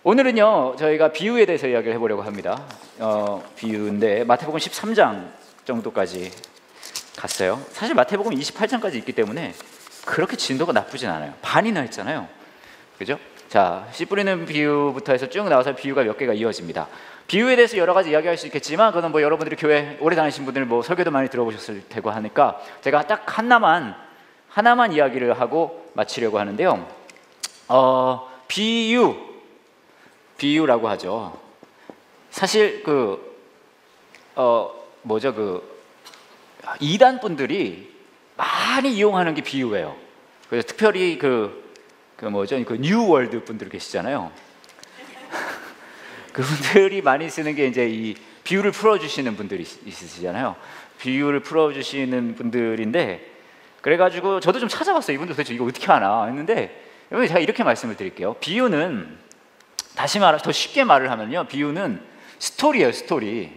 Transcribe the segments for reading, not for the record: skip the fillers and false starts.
오늘은요 저희가 비유에 대해서 이야기를 해보려고 합니다. 비유인데 마태복음 13장 정도까지 갔어요. 사실 마태복음 28장까지 있기 때문에 그렇게 진도가 나쁘진 않아요. 반이나 했잖아요, 그죠? 자, 씨 뿌리는 비유부터 해서 쭉 나와서 비유가 몇 개가 이어집니다. 비유에 대해서 여러 가지 이야기할 수 있겠지만 그거는 뭐 여러분들이 교회 오래 다니신 분들 뭐 설교도 많이 들어보셨을 테고 하니까 제가 딱 하나만 이야기를 하고 마치려고 하는데요. 비유라고 하죠. 사실 이단 분들이 많이 이용하는 게 비유예요. 그래서 특별히 뉴월드 분들 계시잖아요. 그분들이 많이 쓰는 게 이제 이 비유를 풀어주시는 분들이 있으시잖아요. 비유를 풀어주시는 분들인데, 그래가지고 저도 좀 찾아봤어요. 이분들 도대체 이거 어떻게 하나 했는데, 여러분 제가 이렇게 말씀을 드릴게요. 비유는 더 쉽게 말을 하면요, 비유는 스토리예요, 스토리.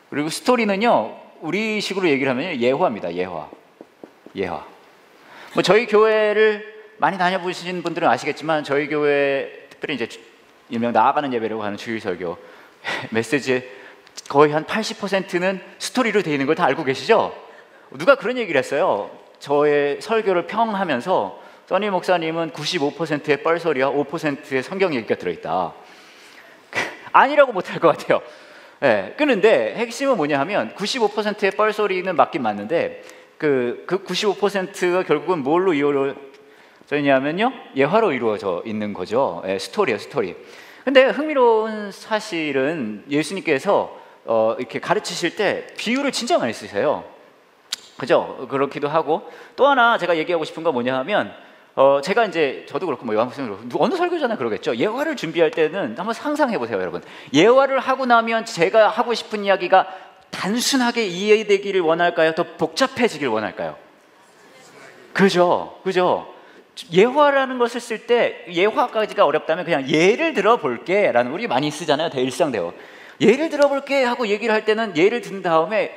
그리고 스토리는요, 우리식으로 얘기를 하면요, 예화입니다. 예화. 뭐 저희 교회를 많이 다녀보신 분들은 아시겠지만 저희 교회 특별히 이제 일명 나아가는 예배라고 하는 주일설교 메시지의 거의 한 80%는 스토리로 되어 있는 걸 다 알고 계시죠? 누가 그런 얘기를 했어요. 저의 설교를 평하면서 써니 목사님은 95%의 뻘소리와 5%의 성경 얘기가 들어있다. 아니라고 못할 것 같아요. 네, 그런데 핵심은 뭐냐 하면 95%의 뻘소리는 맞긴 맞는데 그 95%가 결국은 뭘로 이루어져 있냐면요, 예화로 이루어져 있는 거죠. 네, 스토리예요, 스토리. 근데 흥미로운 사실은 예수님께서 이렇게 가르치실 때 비유를 진짜 많이 쓰세요. 그죠? 그렇기도 하고, 또 하나 제가 얘기하고 싶은 건 뭐냐 하면 제가 이제 저도 그렇고 뭐 요한복음도 그렇고 어느 설교자나 그러겠죠. 예화를 준비할 때는 한번 상상해 보세요, 여러분. 예화를 하고 나면 제가 하고 싶은 이야기가 단순하게 이해되기를 원할까요? 더 복잡해지길 원할까요? 그죠? 예화라는 것을 쓸 때 예화까지가 어렵다면 그냥 예를 들어 볼게 라는, 우리 많이 쓰잖아요, 대일상대어. 예를 들어 볼게 하고 얘기를 할 때는 예를 든 다음에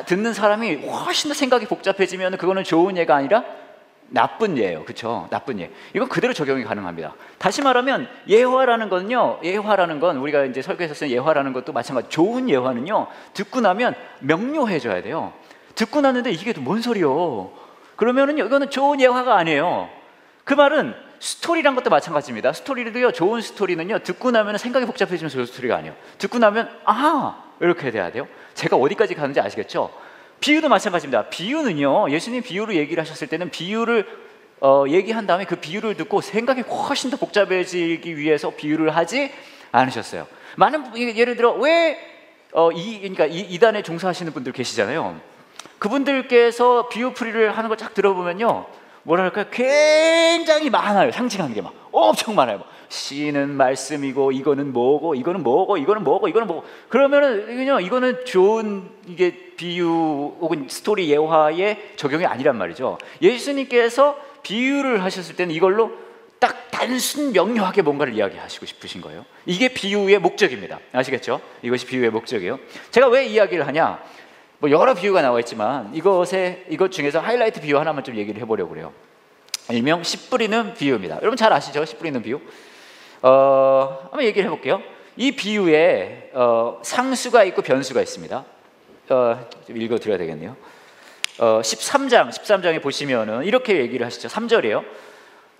듣는 사람이 훨씬 더 생각이 복잡해지면 그거는 좋은 예가 아니라 나쁜 예예요. 그렇죠? 나쁜 예. 이건 그대로 적용이 가능합니다. 다시 말하면 예화라는 건 우리가 이제 설교에서 쓰는 예화라는 것도 마찬가지. 좋은 예화는요, 듣고 나면 명료해져야 돼요. 듣고 났는데 이게 또 뭔 소리요? 그러면은요, 이거는 좋은 예화가 아니에요. 그 말은 스토리란 것도 마찬가지입니다. 스토리도요, 좋은 스토리는요, 듣고 나면 생각이 복잡해지면서 좋은 스토리가 아니에요. 듣고 나면 이렇게 돼야 돼요. 제가 어디까지 가는지 아시겠죠? 비유도 마찬가지입니다. 비유는요, 예수님 비유로 얘기를 하셨을 때는 비유를 얘기한 다음에 그 비유를 듣고 생각이 훨씬 더 복잡해지기 위해서 비유를 하지 않으셨어요. 많은, 예를 들어 그러니까 이단에 종사하시는 분들 계시잖아요. 그분들께서 비유풀이를 하는 걸 쫙 들어보면요, 뭐랄까, 굉장히 많아요. 상징하는 게 막 엄청 많아요. 씨는 말씀이고, 이거는 뭐고, 이거는 뭐고, 이거는 뭐고, 이거는 뭐고. 그러면은 이거는 좋은 비유 혹은 스토리 예화의 적용이 아니란 말이죠. 예수님께서 비유를 하셨을 때는 이걸로 딱 단순 명료하게 뭔가를 이야기하시고 싶으신 거예요. 이게 비유의 목적입니다. 아시겠죠? 이것이 비유의 목적이에요. 제가 왜 이야기를 하냐? 뭐 여러 비유가 나와 있지만 이것 중에서 하이라이트 비유 하나만 좀 얘기를 해보려고 그래요. 일명 씨 뿌리는 비유입니다. 여러분 잘 아시죠? 씨 뿌리는 비유. 한번 얘기를 해볼게요. 이 비유에 상수가 있고 변수가 있습니다. 좀 읽어드려야 되겠네요. 13장에 보시면은 이렇게 얘기를 하시죠. 3절이에요.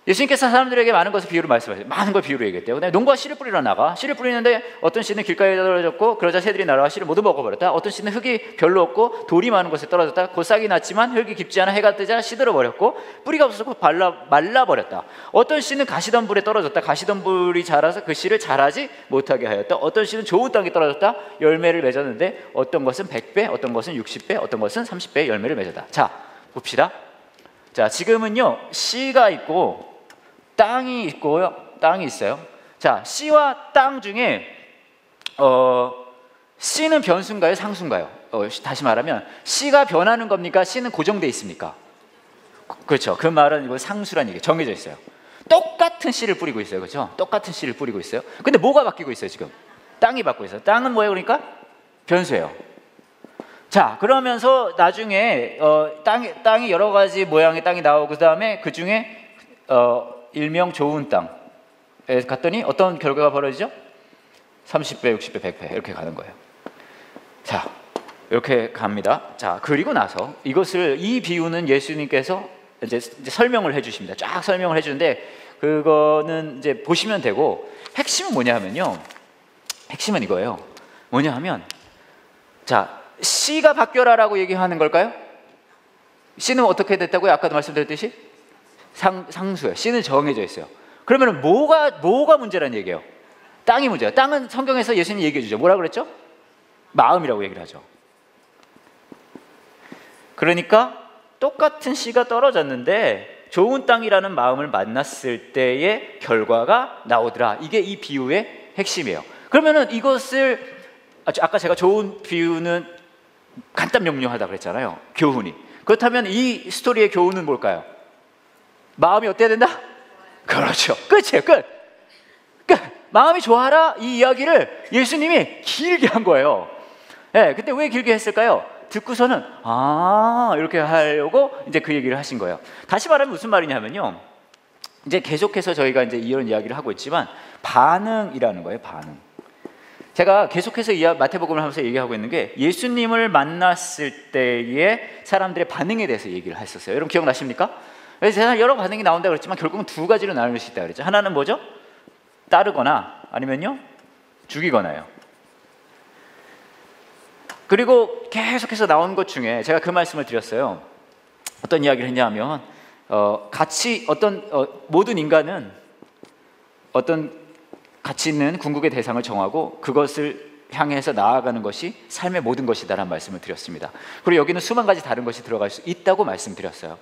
예수님께서 사람들에게 많은 것을 비유로 말씀하세요. 많은 걸 비유로 얘기했대요. 근데 농부가 씨를 뿌리러 나가. 씨를 뿌리는데 어떤 씨는 길가에 떨어졌고, 그러자 새들이 날아와 씨를 모두 먹어버렸다. 어떤 씨는 흙이 별로 없고 돌이 많은 곳에 떨어졌다. 곧 싹이 났지만 흙이 깊지 않아 해가 뜨자 시들어버렸고, 뿌리가 없어서 말라버렸다. 어떤 씨는 가시덤불에 떨어졌다. 가시덤불이 자라서 그 씨를 자라지 못하게 하였다. 어떤 씨는 좋은 땅에 떨어졌다. 열매를 맺었는데 어떤 것은 100배, 어떤 것은 60배, 어떤 것은 30배의 열매를 맺었다. 자, 봅시다. 자, 지금은요, 씨가 있고 땅이 있어요. 자, 씨와 땅 중에 씨는 변수인가요, 상수인가요? 다시 말하면 씨가 변하는 겁니까? 씨는 고정돼 있습니까? 그렇죠. 그 말은 이거 상수란 얘기예요. 정해져 있어요. 똑같은 씨를 뿌리고 있어요. 그렇죠? 똑같은 씨를 뿌리고 있어요. 근데 뭐가 바뀌고 있어요, 지금? 땅이 바뀌고 있어요. 땅은 뭐예요, 그러니까? 변수예요. 자, 그러면서 나중에 땅이 여러 가지 모양의 땅이 나오고, 그 다음에 그 중에 일명 좋은 땅, 갔더니 어떤 결과가 벌어지죠? 30배, 60배, 100배 이렇게 가는 거예요. 자, 이렇게 갑니다. 자, 그리고 나서 이 비유는 예수님께서 이제 설명을 해주십니다. 쫙 설명을 해주는데 그거는 이제 보시면 되고, 핵심은 뭐냐 하면요, 핵심은 이거예요. 뭐냐 하면, 자, 씨가 바뀌어라라고 얘기하는 걸까요? 씨는 어떻게 됐다고요? 아까도 말씀드렸듯이 상수예요. 씨는 정해져 있어요. 그러면 뭐가 문제라는 얘기예요? 땅이 문제예요. 땅은 성경에서 예수님이 얘기해 주죠. 뭐라고 그랬죠? 마음이라고 얘기를 하죠. 그러니까 똑같은 씨가 떨어졌는데 좋은 땅이라는 마음을 만났을 때의 결과가 나오더라. 이게 이 비유의 핵심이에요. 그러면은 이것을, 아까 제가 좋은 비유는 간단 명료하다 그랬잖아요. 교훈이. 그렇다면 이 스토리의 교훈은 뭘까요? 마음이 어때야 된다? 그렇죠. 끝이에요. 끝. 마음이 좋아라, 이 이야기를 예수님이 길게 한 거예요. 네, 근데 왜 길게 했을까요? 듣고서는 이렇게 하려고 이제 그 얘기를 하신 거예요. 다시 말하면 무슨 말이냐면요, 이제 계속해서 저희가 이제 이런 이야기를 하고 있지만 반응이라는 거예요. 반응. 제가 계속해서 마태복음을 하면서 얘기하고 있는 게 예수님을 만났을 때의 사람들의 반응에 대해서 얘기를 했었어요. 여러분 기억나십니까? 그래서 제가 여러 반응이 나온다 그랬지만 결국은 두 가지로 나눌 수 있다 그랬죠. 하나는 뭐죠? 따르거나 아니면요 죽이거나요. 그리고 계속해서 나온 것 중에 제가 그 말씀을 드렸어요. 어떤 이야기를 했냐면 같이 모든 인간은 어떤 가치 있는 궁극의 대상을 정하고 그것을 향해서 나아가는 것이 삶의 모든 것이다라는 말씀을 드렸습니다. 그리고 여기는 수만 가지 다른 것이 들어갈 수 있다고 말씀드렸어요.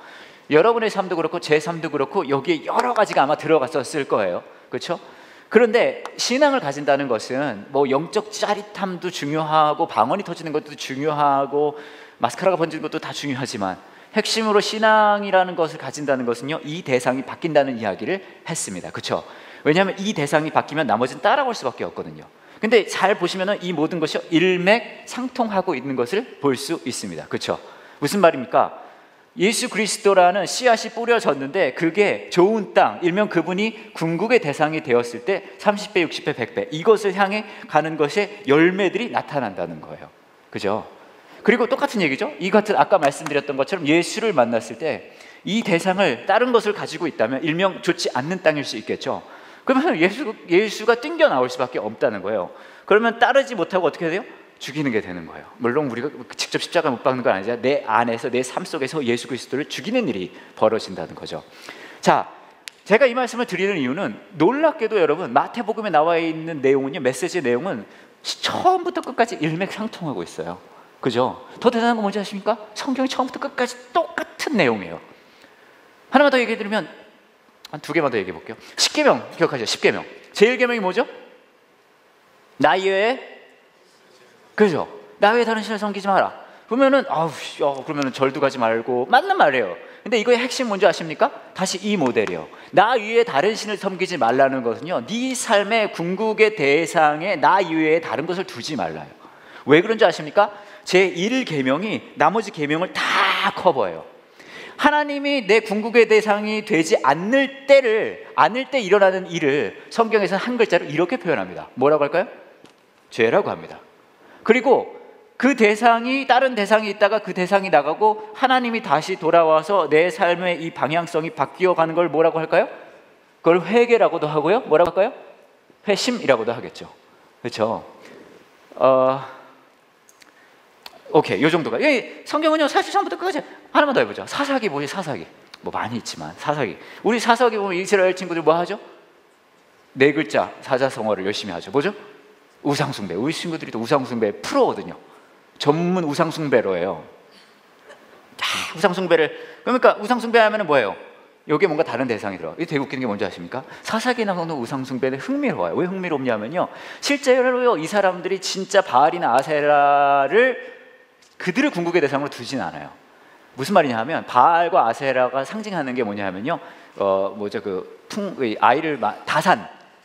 여러분의 삶도 그렇고 제 삶도 그렇고 여기에 여러 가지가 아마 들어갔었을 거예요. 그렇죠? 그런데 신앙을 가진다는 것은 뭐 영적 짜릿함도 중요하고 방언이 터지는 것도 중요하고 마스카라가 번지는 것도 다 중요하지만 핵심으로 신앙이라는 것을 가진다는 것은요, 이 대상이 바뀐다는 이야기를 했습니다. 그렇죠? 왜냐하면 이 대상이 바뀌면 나머지는 따라올 수밖에 없거든요. 근데 잘 보시면은 이 모든 것이 일맥상통하고 있는 것을 볼 수 있습니다. 그렇죠? 무슨 말입니까? 예수 그리스도라는 씨앗이 뿌려졌는데 그게 좋은 땅, 일명 그분이 궁극의 대상이 되었을 때 30배, 60배, 100배 이것을 향해 가는 것의 열매들이 나타난다는 거예요. 그죠? 그리고 똑같은 얘기죠. 이 같은 아까 말씀드렸던 것처럼 예수를 만났을 때 이 대상을 다른 것을 가지고 있다면 일명 좋지 않는 땅일 수 있겠죠. 그러면 예수가 띵겨 나올 수밖에 없다는 거예요. 그러면 따르지 못하고 어떻게 돼요? 죽이는 게 되는 거예요. 물론 우리가 직접 십자가 못 박는 건 아니지만 내 안에서, 내 삶 속에서 예수 그리스도를 죽이는 일이 벌어진다는 거죠. 자, 제가 이 말씀을 드리는 이유는 놀랍게도 여러분 마태복음에 나와 있는 내용은요, 메시지 내용은 처음부터 끝까지 일맥상통하고 있어요. 그죠? 더 대단한 건 뭔지 아십니까? 성경이 처음부터 끝까지 똑같은 내용이에요. 하나만 더 얘기해 드리면, 한 두 개만 더 얘기해 볼게요. 10계명 기억하죠? 10계명. 제1계명이 뭐죠? 나 이외에, 그죠? 나 외에 다른 신을 섬기지 마라. 그러면은 그러면은 절도 가지 말고, 맞는 말이에요. 근데 이거의 핵심 뭔지 아십니까? 다시 이 모델이요. 나 이외에 다른 신을 섬기지 말라는 것은요, 네 삶의 궁극의 대상에 나 이외에 다른 것을 두지 말라요. 왜 그런지 아십니까? 제1계명이 나머지 계명을 다 커버해요. 하나님이 내 궁극의 대상이 되지 않을 때 일어나는 일을 성경에서는 한 글자로 이렇게 표현합니다. 뭐라고 할까요? 죄라고 합니다. 그리고 그 대상이, 다른 대상이 있다가 그 대상이 나가고 하나님이 다시 돌아와서 내 삶의 이 방향성이 바뀌어가는 걸 뭐라고 할까요? 그걸 회개라고도 하고요, 뭐라고 할까요? 회심이라고도 하겠죠. 그렇죠? 오케이, 요 정도가. 성경은요, 사실 처음부터 끝까지. 하나만 더 해보죠. 사사기 뭐지? 사사기 뭐 많이 있지만 사사기, 우리 사사기 보면 이스라엘 친구들 뭐 하죠? 네 글자 사자성어를 열심히 하죠. 뭐죠? 우상숭배. 우리 친구들이 또 우상숭배 프로거든요. 전문 우상숭배로예요. 우상숭배를, 그러니까 우상숭배하면 뭐예요? 여기에 뭔가 다른 대상이 들어. 이게 되게 웃기는 게 뭔지 아십니까? 사사기에 나오는 우상숭배는 흥미로워요. 왜 흥미롭냐면요, 실제로 이 사람들이 진짜 바알이나 아세라를 그들을 궁극의 대상으로 두진 않아요. 무슨 말이냐 하면, 바알과 아세라가 상징하는 게 뭐냐 하면요, 아이를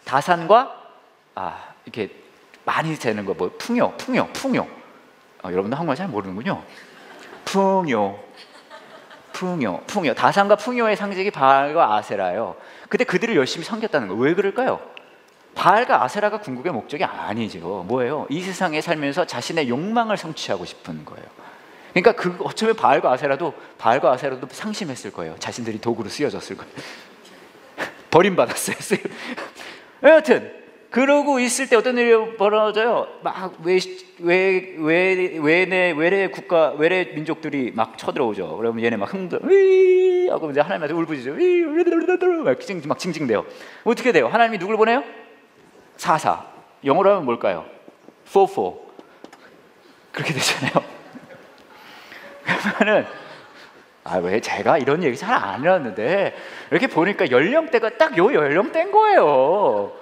다산과 이렇게 많이 재는 거, 풍요. 여러분들 한국말 잘 모르는군요. 풍요. 풍요. 다산과 풍요의 상징이 바알과 아세라예요. 근데 그들을 열심히 섬겼다는 거예요. 왜 그럴까요? 바알과 아세라가 궁극의 목적이 아니죠. 뭐예요? 이 세상에 살면서 자신의 욕망을 성취하고 싶은 거예요. 그러니까 어쩌면 바알과 아세라도 상심했을 거예요. 자신들이 도구로 쓰여졌을 거예요. 버림받았어요. 여하튼 그러고 있을 때 어떤 일이 벌어져요? 막 외래 민족들이 막 쳐들어오죠. 그러면 얘네 막 흥분해 하고 이제 하나님한테 울부짖죠. 막 징징대요. 어떻게 돼요? 하나님이 누굴 보내요? 사사. 영어로 하면 뭘까요? 4 그렇게 되잖아요. 그러면은 왜 제가 이런 얘기 잘 안 해왔는데 이렇게 보니까 연령대가 딱 요 연령대인 거예요.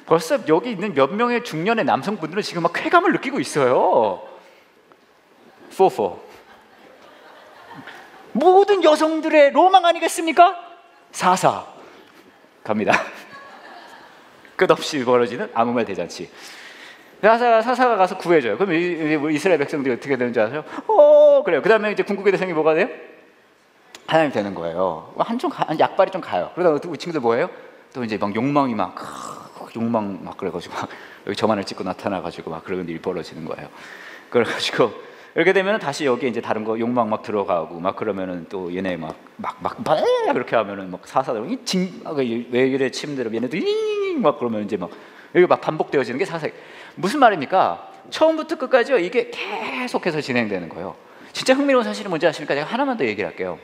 벌써 여기 있는 몇 명의 중년의 남성분들은 지금 막 쾌감을 느끼고 있어요. 4 모든 여성들의 로망 아니겠습니까? 4 갑니다. 끝없이 벌어지는 아무 말 대잔치. 사사가 가서 구해줘요. 그럼 이스라엘 백성들이 어떻게 되는 줄 아세요? 그래요. 그 다음에 이제 궁극의 대상이 뭐가 돼요? 하나님이 되는 거예요. 약발이 좀 가요. 그러다가 우리 친구들 뭐예요? 또 이제 막 욕망이 욕망 막 그래가지고 막 여기 저만을 찍고 나타나가지고 막 그런 일이 벌어지는 거예요. 그래가지고 이렇게 되면은 다시 여기 이제 다른 거 욕망 막 들어가고 막 그러면은 또 얘네 막 그렇게 하면은 막 사사들 왜 이래 침대로 얘네도 막 그러면 이제 막 이게 막 반복되어지는 게 사사. 무슨 말입니까? 처음부터 끝까지요. 이게 계속해서 진행되는 거예요. 진짜 흥미로운 사실은 뭔지 아십니까? 제가 하나만 더 얘기를 할게요.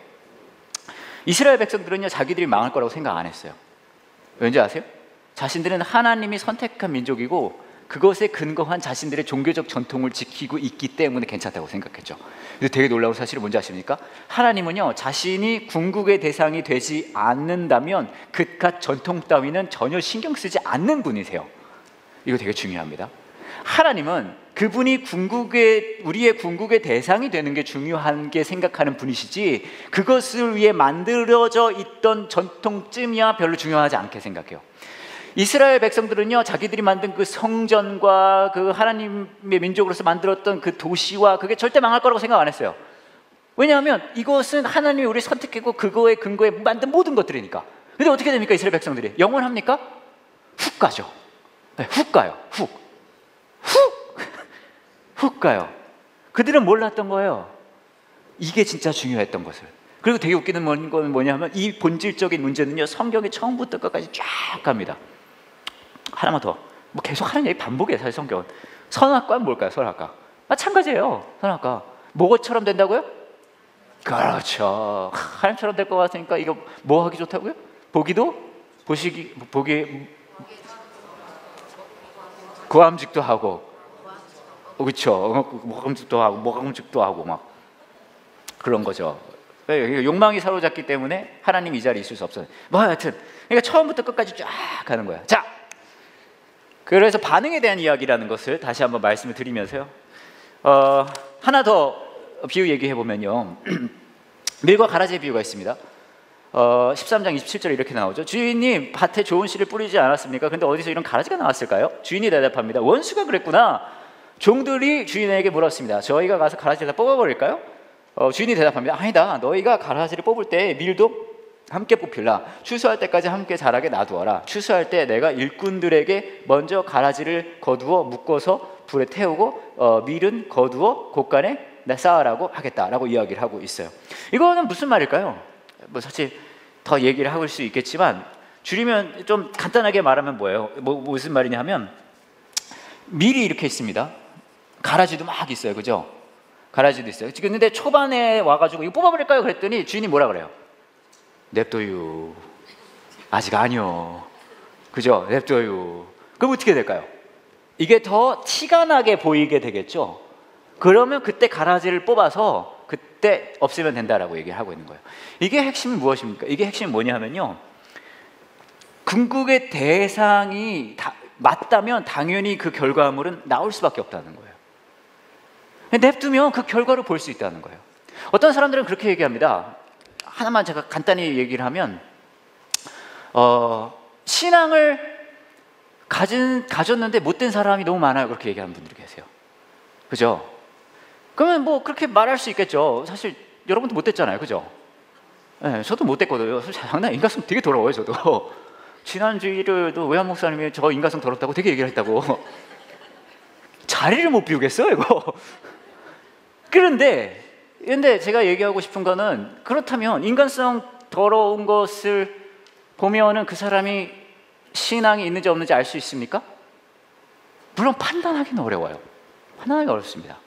이스라엘 백성들은요 자기들이 망할 거라고 생각 안 했어요. 왠지 아세요? 자신들은 하나님이 선택한 민족이고 그것에 근거한 자신들의 종교적 전통을 지키고 있기 때문에 괜찮다고 생각했죠. 근데 되게 놀라운 사실은 뭔지 아십니까? 하나님은요 자신이 궁극의 대상이 되지 않는다면 그깟 전통 따위는 전혀 신경 쓰지 않는 분이세요. 이거 되게 중요합니다. 하나님은 그분이 우리의 궁극의 대상이 되는 게 중요한 게 생각하는 분이시지 그것을 위해 만들어져 있던 전통쯤이야 별로 중요하지 않게 생각해요. 이스라엘 백성들은요 자기들이 만든 그 성전과 그 하나님의 민족으로서 만들었던 그 도시와 그게 절대 망할 거라고 생각 안 했어요. 왜냐하면 이것은 하나님이 우리를 선택했고 그거의 근거에 만든 모든 것들이니까. 근데 어떻게 됩니까? 이스라엘 백성들이 영원합니까? 훅 가죠. 네, 훅 가요. 훅 가요. 그들은 몰랐던 거예요. 이게 진짜 중요했던 것을. 그리고 되게 웃기는 건 뭐냐면 이 본질적인 문제는요 성경의 처음부터 끝까지 쫙 갑니다. 하나만 더. 뭐 계속 하는 얘기 반복이에요. 사실 성경은. 선악과는 뭘까요? 선악과. 마찬가지예요. 선악과. 뭐처럼 된다고요? 그렇죠. 하나님처럼 될 것 같으니까 이거 뭐 하기 좋다고요? 보기 구함직도 하고, 그렇죠. 모감직도 하고 막 그런 거죠. 욕망이 사로잡기 때문에 하나님 이 자리에 있을 수 없어요. 뭐 하여튼 그러니까 처음부터 끝까지 쫙 가는 거야. 자, 그래서 반응에 대한 이야기라는 것을 다시 한번 말씀을 드리면서요. 하나 더 비유 얘기해 보면요. 밀과 가라지의 비유가 있습니다. 13장 27절에 이렇게 나오죠. 주인님 밭에 좋은 씨를 뿌리지 않았습니까? 근데 어디서 이런 가라지가 나왔을까요? 주인이 대답합니다. 원수가 그랬구나. 종들이 주인에게 물었습니다. 저희가 가서 가라지를 다 뽑아버릴까요? 주인이 대답합니다. 아니다. 너희가 가라지를 뽑을 때 밀도 함께 뽑힐라. 추수할 때까지 함께 자라게 놔두어라. 추수할 때 내가 일꾼들에게 먼저 가라지를 거두어 묶어서 불에 태우고 밀은 거두어 곳간에 쌓으라고 하겠다라고 이야기를 하고 있어요. 이거는 무슨 말일까요? 뭐 사실 더 얘기를 할 수 있겠지만 줄이면 좀 간단하게 말하면 뭐예요? 무슨 말이냐 하면 밀이 이렇게 있습니다. 가라지도 막 있어요. 그죠? 가라지도 있어요. 근데 초반에 와가지고 이거 뽑아버릴까요? 그랬더니 주인이 뭐라 그래요? 냅둬요. 아직 아니요. 그죠? 냅둬요. 그럼 어떻게 될까요? 이게 더 티가 나게 보이게 되겠죠? 그러면 그때 가라지를 뽑아서 그때 없애면 된다라고 얘기를 하고 있는 거예요. 이게 핵심은 무엇입니까? 이게 핵심이 뭐냐 하면요. 궁극의 대상이 맞다면 당연히 그 결과물은 나올 수밖에 없다는 거예요. 냅두면 그 결과를 볼 수 있다는 거예요. 어떤 사람들은 그렇게 얘기합니다. 하나만 제가 간단히 얘기를 하면 신앙을 가졌는데 못된 사람이 너무 많아요. 그렇게 얘기하는 분들이 계세요. 그죠? 그러면 뭐 그렇게 말할 수 있겠죠. 사실 여러분도 못 됐잖아요, 그죠? 네, 저도 못 됐거든요. 장난, 인간성 되게 더러워요, 저도. 지난주일에도 외환 목사님이 저 인간성 더럽다고 되게 얘기를 했다고. 자리를 못 비우겠어요, 이거. 그런데 제가 얘기하고 싶은 거는, 그렇다면 인간성 더러운 것을 보면은 그 사람이 신앙이 있는지 없는지 알 수 있습니까? 물론 판단하기는 어려워요. 판단하기 어렵습니다.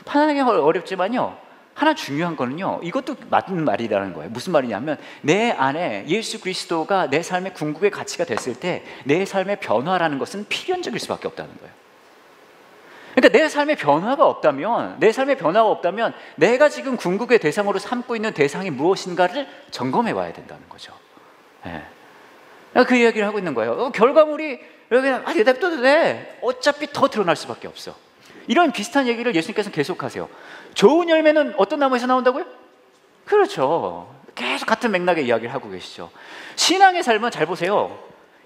판단하기 어렵지만요, 하나 중요한 거는요, 이것도 맞는 말이라는 거예요. 무슨 말이냐면, 내 안에 예수 그리스도가 내 삶의 궁극의 가치가 됐을 때 내 삶의 변화라는 것은 필연적일 수밖에 없다는 거예요. 그러니까 내 삶의 변화가 없다면, 내가 지금 궁극의 대상으로 삼고 있는 대상이 무엇인가를 점검해 봐야 된다는 거죠. 네. 그 이야기를 하고 있는 거예요. 결과물이 냅둬도 돼. 어차피 더 드러날 수밖에 없어. 이런 비슷한 얘기를 예수님께서 계속하세요. 좋은 열매는 어떤 나무에서 나온다고요? 그렇죠. 계속 같은 맥락의 이야기를 하고 계시죠. 신앙의 삶은 잘 보세요.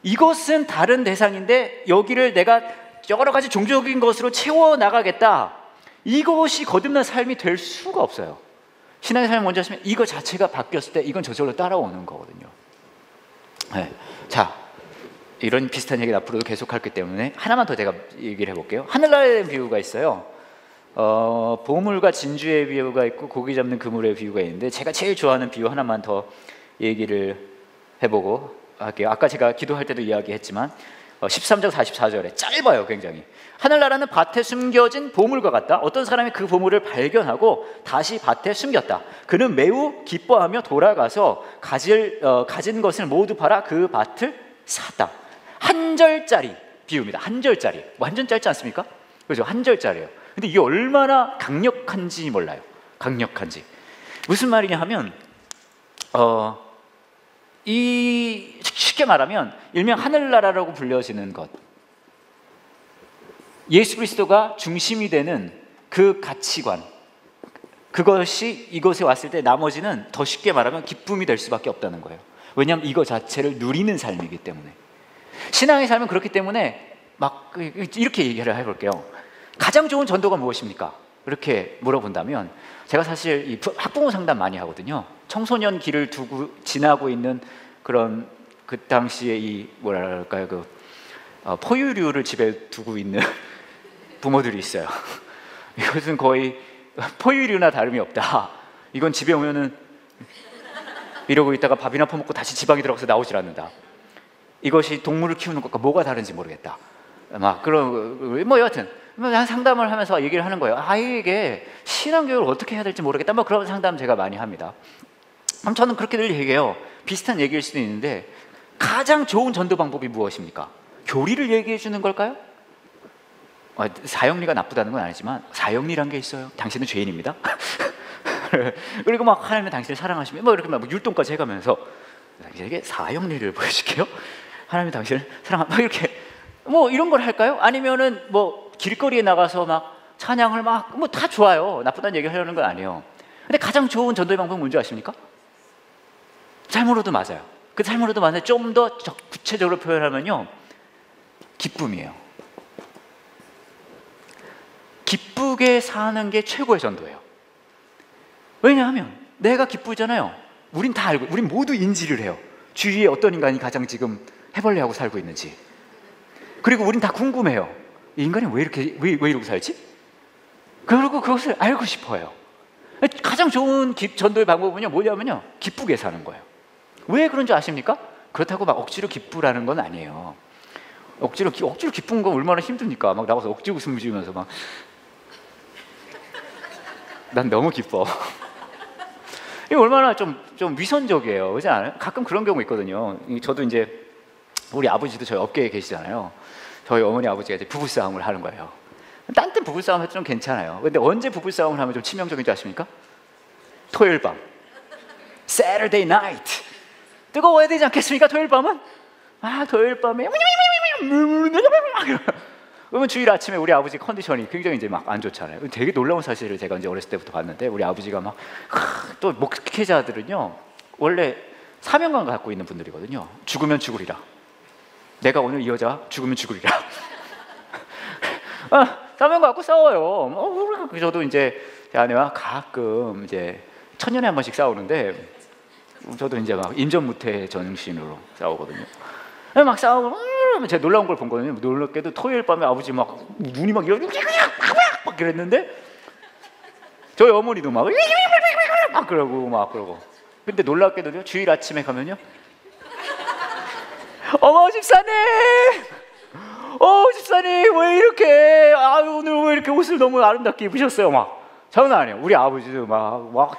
이것은 다른 대상인데 여기를 내가 여러 가지 종교적인 것으로 채워나가겠다, 이것이 거듭난 삶이 될 수가 없어요. 신앙의 삶을 먼저 하시면 이거 자체가 바뀌었을 때 이건 저절로 따라오는 거거든요. 네. 자, 이런 비슷한 얘기를 앞으로도 계속 할기 때문에 하나만 더 제가 얘기를 해볼게요. 하늘나라에 대한 비유가 있어요. 보물과 진주의 비유가 있고 고기 잡는 그물의 비유가 있는데, 제가 제일 좋아하는 비유 하나만 더 얘기를 해보고 할게요. 아까 제가 기도할 때도 이야기했지만 13장 44절에 짧아요, 굉장히. 하늘나라는 밭에 숨겨진 보물과 같다. 어떤 사람이 그 보물을 발견하고 다시 밭에 숨겼다. 그는 매우 기뻐하며 돌아가서 가진 것을 모두 팔아 그 밭을 샀다. 한 절짜리 비유입니다. 한 절짜리. 완전 짧지 않습니까? 그죠? 한 절짜리예요. 근데 이게 얼마나 강력한지 몰라요. 강력한지. 무슨 말이냐 하면 쉽게 말하면 일명 하늘나라라고 불려지는 것, 예수 그리스도가 중심이 되는 그 가치관, 그것이 이곳에 왔을 때 나머지는 더 쉽게 말하면 기쁨이 될 수밖에 없다는 거예요. 왜냐하면 이거 자체를 누리는 삶이기 때문에. 신앙의 삶은 그렇기 때문에 막 이렇게 얘기를 해볼게요. 가장 좋은 전도가 무엇입니까? 이렇게 물어본다면, 제가 사실 이 학부모 상담 많이 하거든요. 청소년 길을 두고 지나고 있는 그런, 그 당시에 이 뭐랄까요, 포유류를 집에 두고 있는 부모들이 있어요. 이것은 거의 포유류나 다름이 없다. 이건 집에 오면은 이러고 있다가 밥이나 퍼먹고 다시 지방에 들어가서 나오질 않는다. 이것이 동물을 키우는 것과 뭐가 다른지 모르겠다. 막 그런, 뭐 여하튼 상담을 하면서 얘기를 하는 거예요. 아이에게 신앙교육을 어떻게 해야 될지 모르겠다. 뭐 그런 상담 제가 많이 합니다. 그럼 저는 그렇게 늘 얘기해요. 비슷한 얘기일 수도 있는데, 가장 좋은 전도 방법이 무엇입니까? 교리를 얘기해 주는 걸까요? 사형리가 나쁘다는 건 아니지만 사형리란 게 있어요. 당신은 죄인입니다. 그리고 막 하나님은 당신을 사랑하시면 뭐 이렇게 막 율동까지 해가면서 당신에게 사형리를 보여줄게요. 하나님은 당신을 사랑하, 막 이렇게 뭐 이런 걸 할까요? 아니면은 뭐 길거리에 나가서 막 찬양을 막 뭐 다 좋아요. 나쁘다는 얘기를 하려는 건 아니에요. 근데 가장 좋은 전도의 방법은 뭔지 아십니까? 삶으로도 맞아요. 그 삶으로도 맞아요. 좀 더 구체적으로 표현하면요, 기쁨이에요. 기쁘게 사는 게 최고의 전도예요. 왜냐하면 내가 기쁘잖아요. 우린 다 알고, 우린 모두 인지를 해요. 주위에 어떤 인간이 가장 지금 해벌레하고 살고 있는지. 그리고 우린 다 궁금해요. 이 인간이 왜 이러고 살지? 그리고 그것을 알고 싶어요. 가장 좋은 전도의 방법은요, 뭐냐면요, 기쁘게 사는 거예요. 왜 그런 줄 아십니까? 그렇다고 막 억지로 기쁘라는 건 아니에요. 억지로 기쁜 건 얼마나 힘듭니까? 막 나가서 억지 웃음 지으면서 막, 난 너무 기뻐. 이게 얼마나 좀 위선적이에요. 그렇지 않아요? 가끔 그런 경우 있거든요. 저도 이제, 우리 아버지도 저희 업계에 계시잖아요. 저희 어머니 아버지가 이제 부부싸움을 하는 거예요. 딴 때 부부싸움 해도 좀 괜찮아요. 근데 언제 부부싸움을 하면 좀 치명적인지 아십니까? 토요일 밤, Saturday night. 뜨거워야 되지 않겠습니까? 토요일 밤은? 토요일 밤에 그러면 주일 아침에 우리 아버지 컨디션이 굉장히 이제 막 안 좋잖아요. 되게 놀라운 사실을 제가 이제 어렸을 때부터 봤는데, 우리 아버지가 막, 또 목회자들은요 원래 사명감 갖고 있는 분들이거든요. 죽으면 죽으리라. 내가 오늘 이 여자 죽으면 죽으리라. 사명감 갖고 싸워요. 저도 이제 제 아내와 가끔 이제 천년에 한 번씩 싸우는데 저도 이제 막 임전무태 정신으로 싸우거든요. 막 싸우고 제가 놀라운 걸 본 거거든요. 놀랍게도 토요일 밤에 아버지 막 눈이 막 이러고 막 그랬는데 저희 어머니도 막 그러고 근데 놀랍게도요 주일 아침에 가면요 어머 집사님 집사님 왜 이렇게 오늘 왜 이렇게 옷을 너무 아름답게 입으셨어요? 막 장난 아니에요. 우리 아버지도 막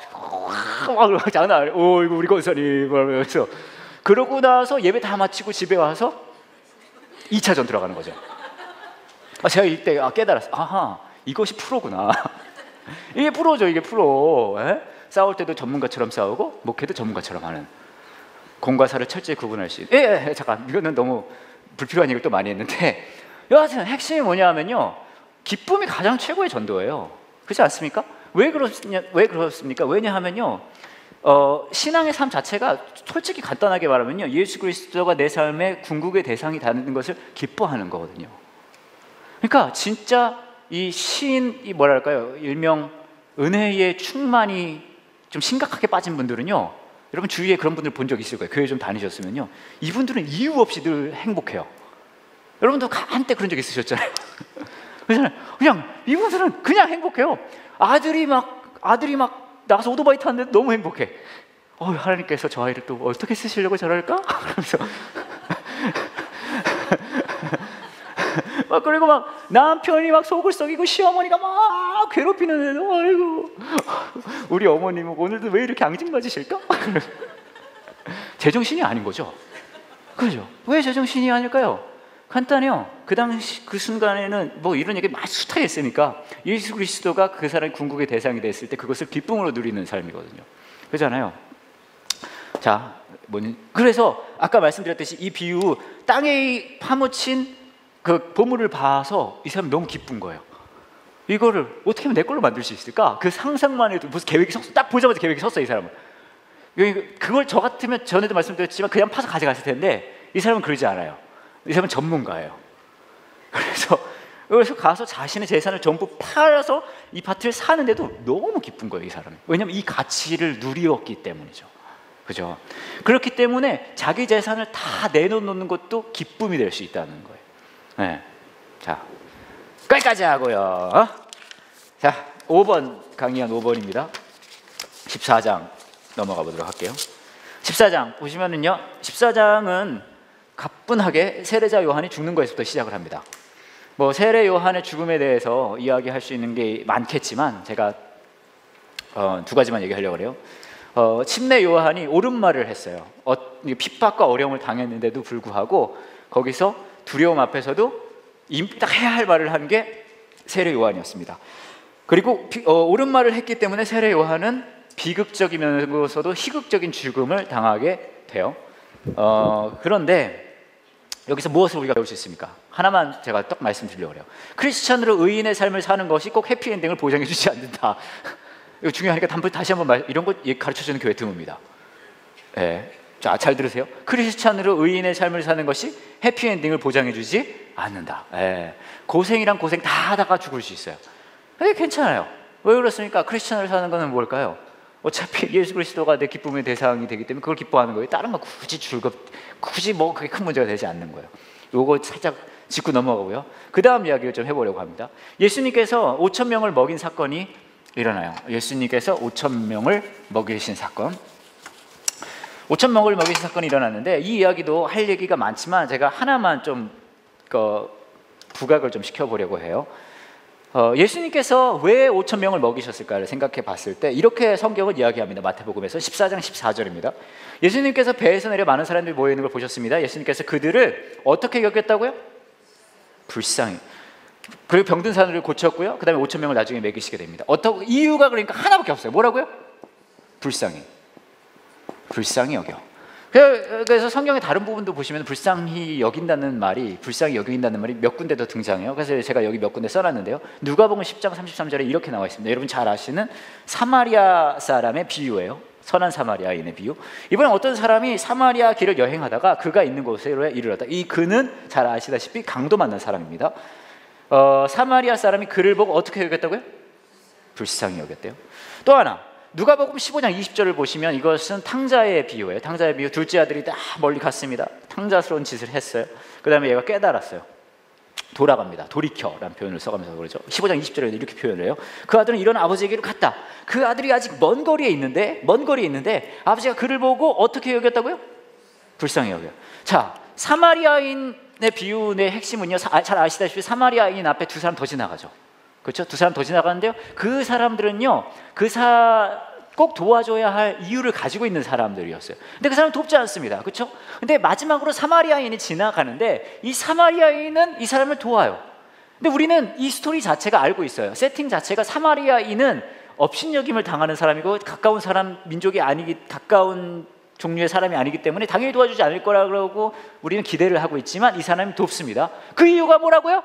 장난 아니에요. 이거 우리 권사님 그러면서 그러고 나서 예배 다 마치고 집에 와서 2차전 들어가는 거죠. 제가 이때 깨달았어요. 아하, 이것이 프로구나. 이게 프로죠. 이게 프로. 싸울 때도 전문가처럼 싸우고 목회도 전문가처럼 하는. 공과 사를 철저히 구분할 수 있는. 잠깐 이거는 너무 불필요한 얘기를 또 많이 했는데 여하튼 핵심이 뭐냐 하면요 기쁨이 가장 최고의 전도예요. 그렇지 않습니까? 왜 그렇습니까? 왜냐하면요 신앙의 삶 자체가 솔직히 간단하게 말하면요 예수 그리스도가 내 삶의 궁극의 대상이 되는 것을 기뻐하는 거거든요. 그러니까 진짜 이 뭐랄까요 일명 은혜의 충만이 좀 심각하게 빠진 분들은요 여러분 주위에 그런 분들 본 적 있을 거예요. 교회 좀 다니셨으면요 이분들은 이유 없이 늘 행복해요. 여러분도 한때 그런 적 있으셨잖아요. 그냥 이분들은 그냥 행복해요. 아들이 막 나가서 오토바이 타는데 너무 행복해. 하나님께서 저 아이를 또 어떻게 쓰시려고 저럴까? 그러면서 그리고 막 남편이 막 속을 썩이고 시어머니가 막 괴롭히는 애도 아이고 우리 어머님은 오늘도 왜 이렇게 앙증맞으실까? 제정신이 아닌 거죠. 그죠? 왜 제정신이 아닐까요? 간단해요. 그 당시 그 순간에는 뭐 이런 얘기 많이 숱하게 했으니까 예수 그리스도가 그 사람의 궁극의 대상이 됐을 때 그것을 기쁨으로 누리는 삶이거든요. 그렇잖아요. 자, 그래서 아까 말씀드렸듯이 이 비유 땅에 파묻힌 그 보물을 봐서 이 사람이 너무 기쁜 거예요. 이거를 어떻게 하면 내 걸로 만들 수 있을까? 그 상상만 해도 무슨 계획이 섰어. 딱 보자마자 계획이 섰어요, 이 사람은. 그걸 저 같으면 전에도 말씀드렸지만 그냥 파서 가져갔을 텐데 이 사람은 그러지 않아요. 이 사람은 전문가예요. 그래서 가서 자신의 재산을 전부 팔아서 이 밭을 사는데도 너무 기쁜 거예요, 이 사람이. 왜냐하면 이 가치를 누리었기 때문이죠. 그죠? 그렇기 때문에 자기 재산을 다 내놓는 것도 기쁨이 될 수 있다는 거예요. 네. 자, 여기까지 하고요. 자, 5번 강의한 5번입니다. 14장 넘어가 보도록 할게요. 14장 보시면은요, 14장은 가뿐하게 세례자 요한이 죽는 것에서부터 시작을 합니다. 뭐 세례 요한의 죽음에 대해서 이야기할 수 있는 게 많겠지만 제가 두 가지만 얘기하려고 해요. 침례 요한이 옳은 말을 했어요. 핍박과 어려움을 당했는데도 불구하고 거기서 두려움 앞에서도 딱 해야 할 말을 한 게 세례 요한이었습니다. 그리고 옳은 말을 했기 때문에 세례 요한은 비극적이면서도 희극적인 죽음을 당하게 돼요. 그런데 여기서 무엇을 우리가 배울 수 있습니까? 하나만 제가 딱 말씀드리려고 해요. 크리스찬으로 의인의 삶을 사는 것이 꼭 해피엔딩을 보장해 주지 않는다. 이거 중요하니까 다시 한번 이런 거 가르쳐주는 교회 드뭅니다. 네. 자, 잘 들으세요. 크리스찬으로 의인의 삶을 사는 것이 해피엔딩을 보장해 주지 않는다. 네. 고생이란 고생 다 하다가 죽을 수 있어요. 근데 괜찮아요. 왜 그렇습니까? 크리스찬으로 사는 거는 뭘까요? 어차피 예수 그리스도가 내 기쁨의 대상이 되기 때문에 그걸 기뻐하는 거예요. 다른 거 굳이 뭐 그게 큰 문제가 되지 않는 거예요. 요거 살짝 짚고 넘어가고요. 그 다음 이야기를 좀 해보려고 합니다. 예수님께서 5,000명을 먹인 사건이 일어나요. 예수님께서 5,000명을 먹이신 사건. 5,000명을 먹이신 사건이 일어났는데 이 이야기도 할 얘기가 많지만 제가 하나만 좀 부각을 좀 시켜보려고 해요. 예수님께서 왜 5,000명을 먹이셨을까를 생각해 봤을 때 이렇게 성경은 이야기합니다. 마태복음에서 14장 14절입니다. 예수님께서 배에서 내려 많은 사람들이 모여 있는 걸 보셨습니다. 예수님께서 그들을 어떻게 여겼다고요? 불쌍히. 그리고 병든 사람들을 고쳤고요. 그 다음에 5,000명을 나중에 먹이시게 됩니다. 이유가 그러니까 하나밖에 없어요. 뭐라고요? 불쌍히. 불쌍히 여겨. 그래서 성경의 다른 부분도 보시면 불쌍히 여긴다는 말이 몇 군데 더 등장해요. 그래서 제가 여기 몇 군데 써놨는데요. 누가복음 10장 33절에 이렇게 나와 있습니다. 여러분 잘 아시는 사마리아 사람의 비유예요. 선한 사마리아인의 비유. 이번에 어떤 사람이 사마리아 길을 여행하다가 그가 있는 곳에 이르렀다. 이 그는 잘 아시다시피 강도 만난 사람입니다. 사마리아 사람이 그를 보고 어떻게 여겼다고요? 불쌍히 여겼대요. 또 하나, 누가복음 15장 20절을 보시면 이것은 탕자의 비유예요. 탕자의 비유. 둘째 아들이 다 멀리 갔습니다. 탕자스러운 짓을 했어요. 그 다음에 얘가 깨달았어요. 돌아갑니다. 돌이켜라는 표현을 써가면서 그러죠. 15장 20절에 이렇게 표현을 해요. 그 아들은 이런 아버지에게로 갔다. 그 아들이 아직 먼 거리에 있는데 아버지가 그를 보고 어떻게 여겼다고요? 불쌍히 여겨요. 자, 사마리아인의 비유의 핵심은요, 잘 아시다시피 사마리아인 앞에 두 사람 더 지나가죠. 그렇죠? 두 사람 더 지나가는데요, 그 사람들은요, 꼭 도와줘야 할 이유를 가지고 있는 사람들이었어요. 근데 그 사람은 돕지 않습니다. 그렇죠? 근데 마지막으로 사마리아인이 지나가는데 이 사마리아인은 이 사람을 도와요. 근데 우리는 이 스토리 자체가 알고 있어요. 세팅 자체가 사마리아인은 업신여김을 당하는 사람이고 가까운 사람, 가까운 종류의 사람이 아니기 때문에 당연히 도와주지 않을 거라고 우리는 기대를 하고 있지만 이 사람이 돕습니다. 그 이유가 뭐라고요?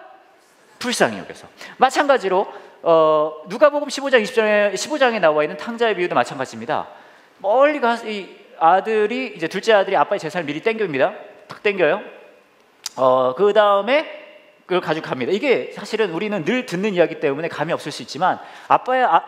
불쌍히 여겨서. 마찬가지로 누가복음 15장에 나와 있는 탕자의 비유도 마찬가지입니다. 멀리 가서 이 아들이, 이제 둘째 아들이 아빠의 재산을 미리 땡깁니다. 탁 땡겨요. 그 다음에 그걸 가지고 갑니다. 이게 사실은 우리는 늘 듣는 이야기 때문에 감이 없을 수 있지만,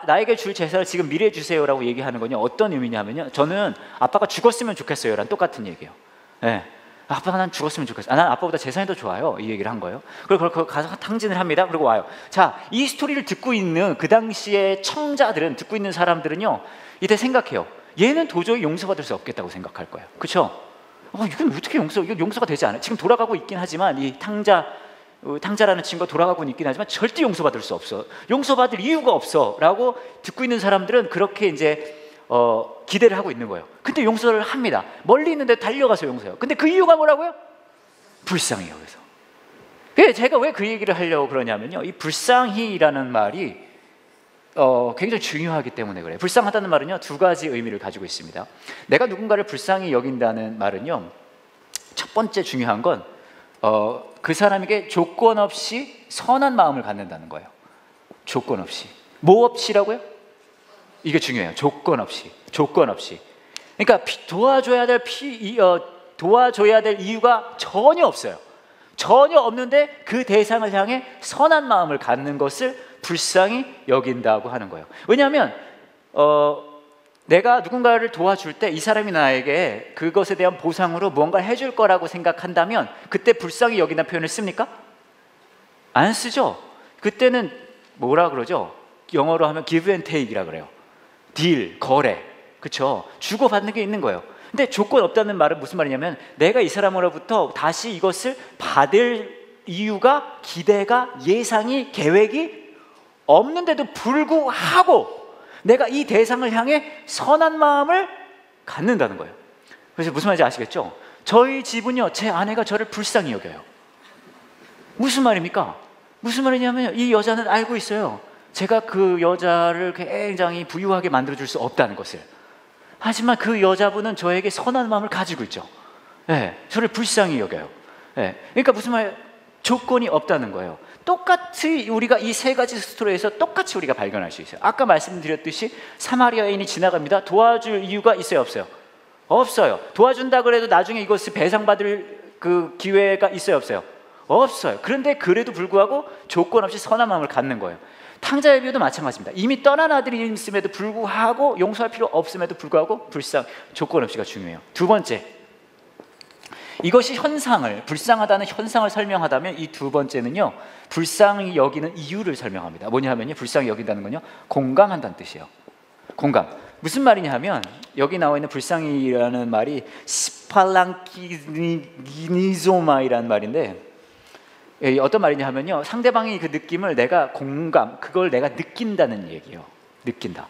나에게 줄 재산을 지금 미리 주세요라고 얘기하는 건요, 어떤 의미냐면요, 저는 아빠가 죽었으면 좋겠어요라는 똑같은 얘기예요. 네. 아빠가 난 죽었으면 좋겠어. 난 아빠보다 재산이 더 좋아요. 이 얘기를 한 거예요. 그리고 가서 탕진을 합니다. 그리고 와요. 자, 이 스토리를 듣고 있는 그 당시의 청자들은, 듣고 있는 사람들은요, 이때 생각해요. 얘는 도저히 용서받을 수 없겠다고 생각할 거예요. 그렇죠? 이건 어떻게 이건 용서가 되지 않아요. 지금 돌아가고 있긴 하지만 이 탕자라는 친구가 돌아가고 있긴 하지만 절대 용서받을 수 없어. 용서받을 이유가 없어. 라고 듣고 있는 사람들은 그렇게 이제 기대를 하고 있는 거예요. 근데 용서를 합니다. 멀리 있는데 달려가서 용서해요. 근데 그 이유가 뭐라고요? 불쌍히 여겨서. 제가 왜 그 얘기를 하려고 그러냐면요, 이 불쌍히라는 말이 굉장히 중요하기 때문에 그래요. 불쌍하다는 말은요, 두 가지 의미를 가지고 있습니다. 내가 누군가를 불쌍히 여긴다는 말은요, 첫 번째 중요한 건 그 사람에게 조건 없이 선한 마음을 갖는다는 거예요. 조건 없이. 뭐 없이라고요? 이게 중요해요. 조건 없이. 그러니까 도와줘야 될 이유가 전혀 없어요. 전혀 없는데 그 대상을 향해 선한 마음을 갖는 것을 불쌍히 여긴다고 하는 거예요. 왜냐하면 내가 누군가를 도와줄 때 이 사람이 나에게 그것에 대한 보상으로 무언가를 해줄 거라고 생각한다면 그때 불쌍히 여긴다는 표현을 씁니까? 안 쓰죠. 그때는 뭐라 그러죠? 영어로 하면 give and take이라 그래요. 딜, 거래, 그렇죠? 주고받는 게 있는 거예요. 근데 조건 없다는 말은 무슨 말이냐면, 내가 이 사람으로부터 다시 이것을 받을 이유가, 기대가, 예상이, 계획이 없는데도 불구하고 내가 이 대상을 향해 선한 마음을 갖는다는 거예요. 그래서 무슨 말인지 아시겠죠? 저희 집은요, 제 아내가 저를 불쌍히 여겨요. 무슨 말입니까? 무슨 말이냐면요, 이 여자는 알고 있어요. 제가 그 여자를 굉장히 부유하게 만들어줄 수 없다는 것을. 하지만 그 여자분은 저에게 선한 마음을 가지고 있죠. 저를 불쌍히 여겨요. 그러니까 무슨 말, 조건이 없다는 거예요. 똑같이 우리가 이 세 가지 스토리에서 똑같이 우리가 발견할 수 있어요. 아까 말씀드렸듯이 사마리아인이 지나갑니다. 도와줄 이유가 있어요, 없어요? 없어요. 도와준다 그래도 나중에 이것을 배상받을 그 기회가 있어요, 없어요? 없어요. 그런데 그래도 불구하고 조건 없이 선한 마음을 갖는 거예요. 탕자의 비유도 마찬가지입니다. 이미 떠난 아들이 있음에도 불구하고, 용서할 필요 없음에도 불구하고 조건 없이가 중요해요. 두 번째, 이것이 불쌍하다는 현상을 설명하다면, 이 두 번째는요, 불쌍히 여기는 이유를 설명합니다. 뭐냐 하면요, 불쌍히 여긴다는 건요, 공감한다는 뜻이에요. 공감. 무슨 말이냐 하면, 여기 나와 있는 불쌍히라는 말이 스팔랑키니조마이라는 말인데, 어떤 말이냐 하면요, 상대방이 그 느낌을 그걸 내가 느낀다는 얘기예요. 느낀다.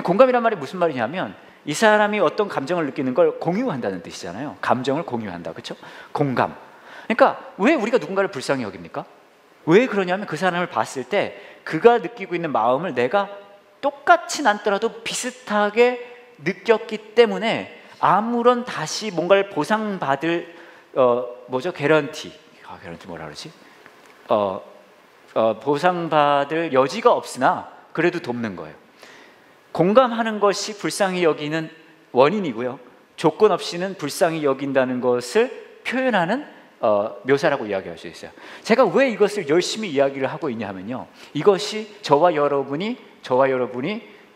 공감이란 말이 무슨 말이냐면, 이 사람이 어떤 감정을 느끼는 걸 공유한다는 뜻이잖아요. 감정을 공유한다, 그렇죠? 공감. 그러니까 왜 우리가 누군가를 불쌍히 여깁니까? 왜 그러냐면, 그 사람을 봤을 때 그가 느끼고 있는 마음을 내가 똑같진 않더라도 비슷하게 느꼈기 때문에, 아무런 다시 뭔가를 보상받을 개런티 뭐라 그러지? 보상받을 여지가 없으나 그래도 돕는 거예요. 공감하는 것이 불쌍히 여기는 원인이고요, 조건 없이는 불쌍히 여긴다는 것을 표현하는 묘사라고 이야기할 수 있어요. 제가 왜 이것을 열심히 이야기를 하고 있냐 하면요, 이것이 저와 여러분이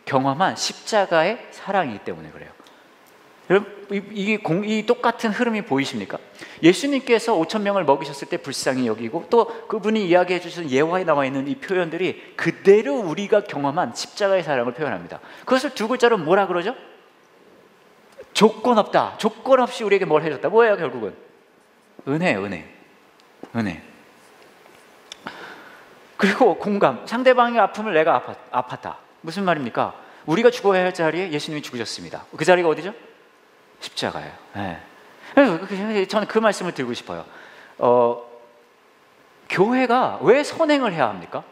경험한 십자가의 사랑이기 때문에 그래요. 여러분, 이 똑같은 흐름이 보이십니까? 예수님께서 5천 명을 먹이셨을 때 불쌍히 여기고, 또 그분이 이야기해 주신 예화에 나와 있는 이 표현들이 그대로 우리가 경험한 십자가의 사랑을 표현합니다. 그것을 두 글자로 뭐라 그러죠? 조건 없다. 조건 없이 우리에게 뭘 해줬다. 뭐예요 결국은? 은혜. 그리고 공감. 상대방의 아픔을 내가 아팠다. 무슨 말입니까? 우리가 죽어야 할 자리에 예수님이 죽으셨습니다. 그 자리가 어디죠? 십자가예요. 네. 저는 그 말씀을 드리고 싶어요. 교회가 왜 선행을 해야 합니까?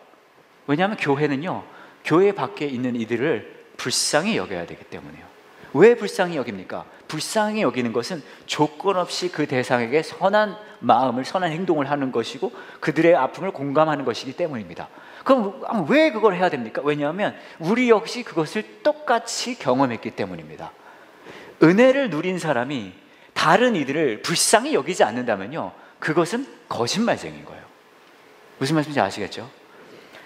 왜냐하면 교회는요, 교회 밖에 있는 이들을 불쌍히 여겨야 되기 때문에요. 왜 불쌍히 여깁니까? 불쌍히 여기는 것은 조건 없이 그 대상에게 선한 마음을, 선한 행동을 하는 것이고 그들의 아픔을 공감하는 것이기 때문입니다. 그럼 왜 그걸 해야 됩니까? 왜냐하면 우리 역시 그것을 똑같이 경험했기 때문입니다. 은혜를 누린 사람이 다른 이들을 불쌍히 여기지 않는다면요, 그것은 거짓말쟁인 거예요. 무슨 말씀인지 아시겠죠?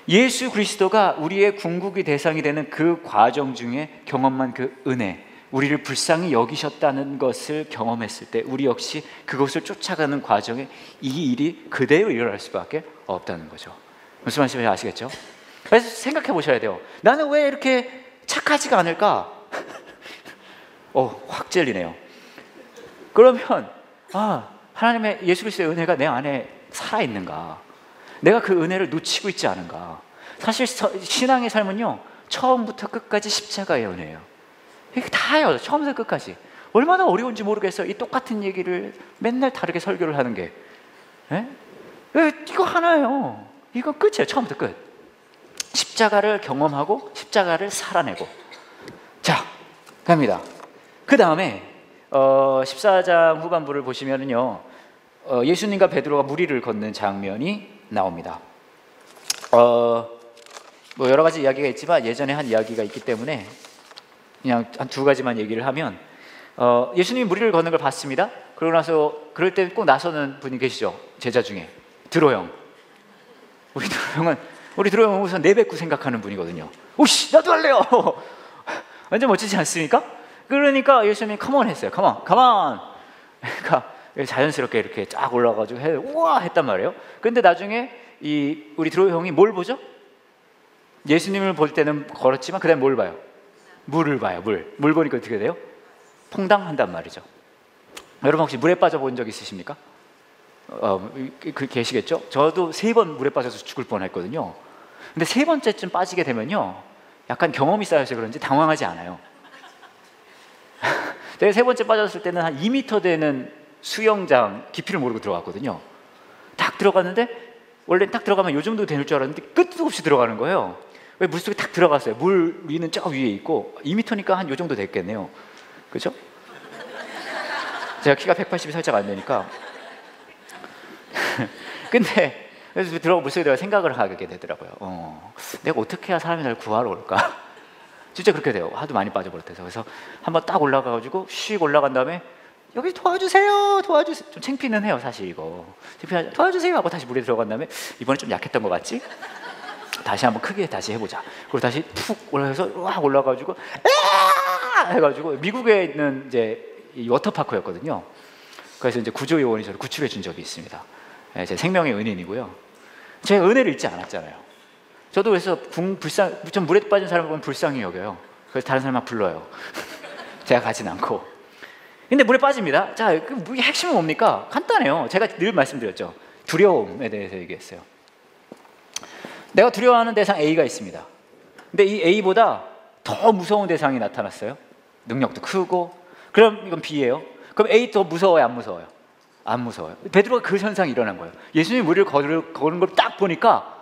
예수 그리스도가 우리의 궁극의 대상이 되는 그 과정 중에 경험한 그 은혜, 우리를 불쌍히 여기셨다는 것을 경험했을 때 우리 역시 그것을 쫓아가는 과정에 이 일이 그대로 일어날 수밖에 없다는 거죠. 무슨 말씀인지 아시겠죠? 그래서 생각해 보셔야 돼요. 나는 왜 이렇게 착하지가 않을까? 확 찔리네요. 그러면 하나님의 예수 그리스도의 은혜가 내 안에 살아있는가? 내가 그 은혜를 놓치고 있지 않은가? 사실 신앙의 삶은요, 처음부터 끝까지 십자가의 은혜예요. 이게 다예요. 처음부터 끝까지. 얼마나 어려운지 모르겠어요. 이 똑같은 얘기를 맨날 다르게 설교를 하는 게. 이거 하나예요. 이거 끝이에요. 처음부터 끝. 십자가를 경험하고 십자가를 살아내고. 자, 갑니다. 그 다음에 14장 후반부를 보시면은요, 예수님과 베드로가 무리를 걷는 장면이 나옵니다. 뭐 여러 가지 이야기가 있지만 예전에 한 이야기가 있기 때문에 그냥 한 두 가지만 얘기를 하면, 예수님이 무리를 걷는 걸 봤습니다. 그러고 나서 그럴 때 꼭 나서는 분이 계시죠. 제자 중에 드로 형. 우리 드로 형은 우선 내뱉고 생각하는 분이거든요. 오씨, 나도 할래요. 완전 멋지지 않습니까? 그러니까 예수님이 컴온 했어요. 컴온. 그러니까 자연스럽게 이렇게 쫙 올라가지고 우와 했단 말이에요. 그런데 나중에 우리 드로 형이 뭘 보죠? 예수님을 볼 때는 걸었지만 그 다음에 뭘 봐요? 물을 봐요. 물 보니까 어떻게 돼요? 퐁당한단 말이죠. 여러분 혹시 물에 빠져본 적 있으십니까? 계시겠죠? 저도 3번 물에 빠져서 죽을 뻔했거든요. 근데 3번째쯤 빠지게 되면요, 약간 경험이 쌓여서 그런지 당황하지 않아요. 제가 3번째 빠졌을 때는 한 2m 되는 수영장 깊이를 모르고 들어갔거든요. 딱 들어갔는데 원래 딱 들어가면 요 정도 되는 줄 알았는데 끝도 없이 들어가는 거예요. 왜 물속에 딱 들어갔어요. 물 위는 저 위에 있고 2m니까 한 요 정도 됐겠네요. 그죠? 제가 키가 180이 살짝 안 되니까. 근데 그래서 물속에 들어가 생각을 하게 되더라고요. 내가 어떻게 해야 사람이 날 구하러 올까? 진짜 그렇게 돼요. 하도 많이 빠져버렸대서. 그래서 한번 딱 올라가가지고 슉 올라간 다음에 여기 도와주세요. 좀 창피는 해요, 사실 이거. 도와주세요 하고 다시 물에 들어간 다음에 이번에 좀 약했던 것 같지? 다시 한번 크게 다시 해보자. 그리고 다시 푹 올라가서 막 올라가지고 해가지고 미국에 있는 이제 이 워터파크였거든요. 그래서 이제 구조요원이 저를 구출해 준 적이 있습니다. 제 생명의 은인이고요. 제가 은혜를 잊지 않았잖아요. 저도 그래서 좀 물에 빠진 사람을 보면 불쌍히 여겨요. 그래서 다른 사람 막 불러요. 제가 가진 않고. 근데 물에 빠집니다. 자, 그 핵심은 뭡니까? 간단해요. 제가 늘 말씀드렸죠. 두려움에 대해서 얘기했어요. 내가 두려워하는 대상 A가 있습니다. 근데 이 A보다 더 무서운 대상이 나타났어요. 능력도 크고. 그럼 이건 B예요. 그럼 A 더 무서워요, 안 무서워요? 안 무서워요. 베드로가 그 현상이 일어난 거예요. 예수님이 물을 거는 걸 딱 보니까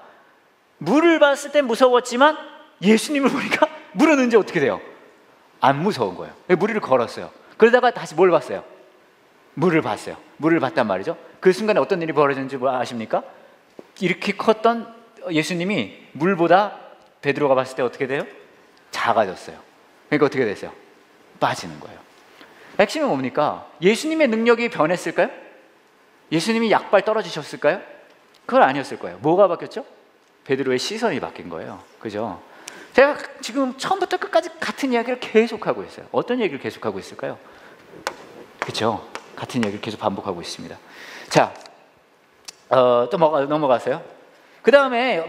물을 봤을 땐 무서웠지만 예수님을 보니까 물은 이제 어떻게 돼요? 안 무서운 거예요. 물을 걸었어요. 그러다가 다시 뭘 봤어요? 물을 봤어요. 물을 봤단 말이죠. 그 순간에 어떤 일이 벌어졌는지 아십니까? 이렇게 컸던 예수님이 물보다 베드로가 봤을 때 어떻게 돼요? 작아졌어요. 그러니까 어떻게 됐어요? 빠지는 거예요. 핵심은 뭡니까? 예수님의 능력이 변했을까요? 예수님이 약발 떨어지셨을까요? 그건 아니었을 거예요. 뭐가 바뀌었죠? 베드로의 시선이 바뀐 거예요. 그죠? 제가 지금 처음부터 끝까지 같은 이야기를 계속하고 있어요. 어떤 얘기를 계속하고 있을까요? 그렇죠? 같은 이야기를 계속 반복하고 있습니다. 자, 또 넘어가세요. 그 다음에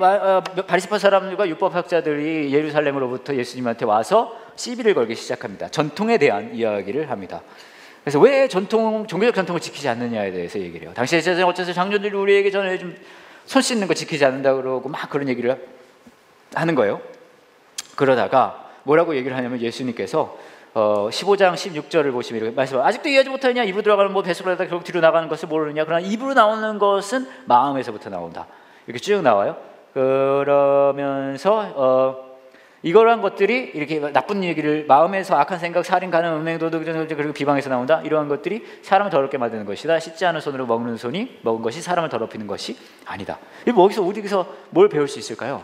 바리새파 사람들과 율법학자들이 예루살렘으로부터 예수님한테 와서 시비를 걸기 시작합니다. 전통에 대한 이야기를 합니다. 그래서 왜 종교적 전통을 지키지 않느냐에 대해서 얘기를 해요. 당시에 어째서 장로들이 우리에게 전에 좀 손 씻는 거 지키지 않는다 그러고 막 그런 얘기를 하는 거예요. 그러다가 뭐라고 얘기를 하냐면 예수님께서 15장 16절을 보시면 이렇게 말씀하세요. 아직도 이해하지 못하느냐? 입으로 들어가는 뭐 뱃속으로 하다 결국 뒤로 나가는 것을 모르느냐? 그러나 입으로 나오는 것은 마음에서부터 나온다. 이렇게 쭉 나와요. 그러면서 이러한 것들이 이렇게 나쁜 얘기를 마음에서 악한 생각, 살인, 간음, 음행, 도둑, 그리고 비방에서 나온다. 이러한 것들이 사람을 더럽게 만드는 것이다. 씻지 않은 손으로 먹는 손이 먹은 것이 사람을 더럽히는 것이 아니다. 이거 어디서 뭘 배울 수 있을까요?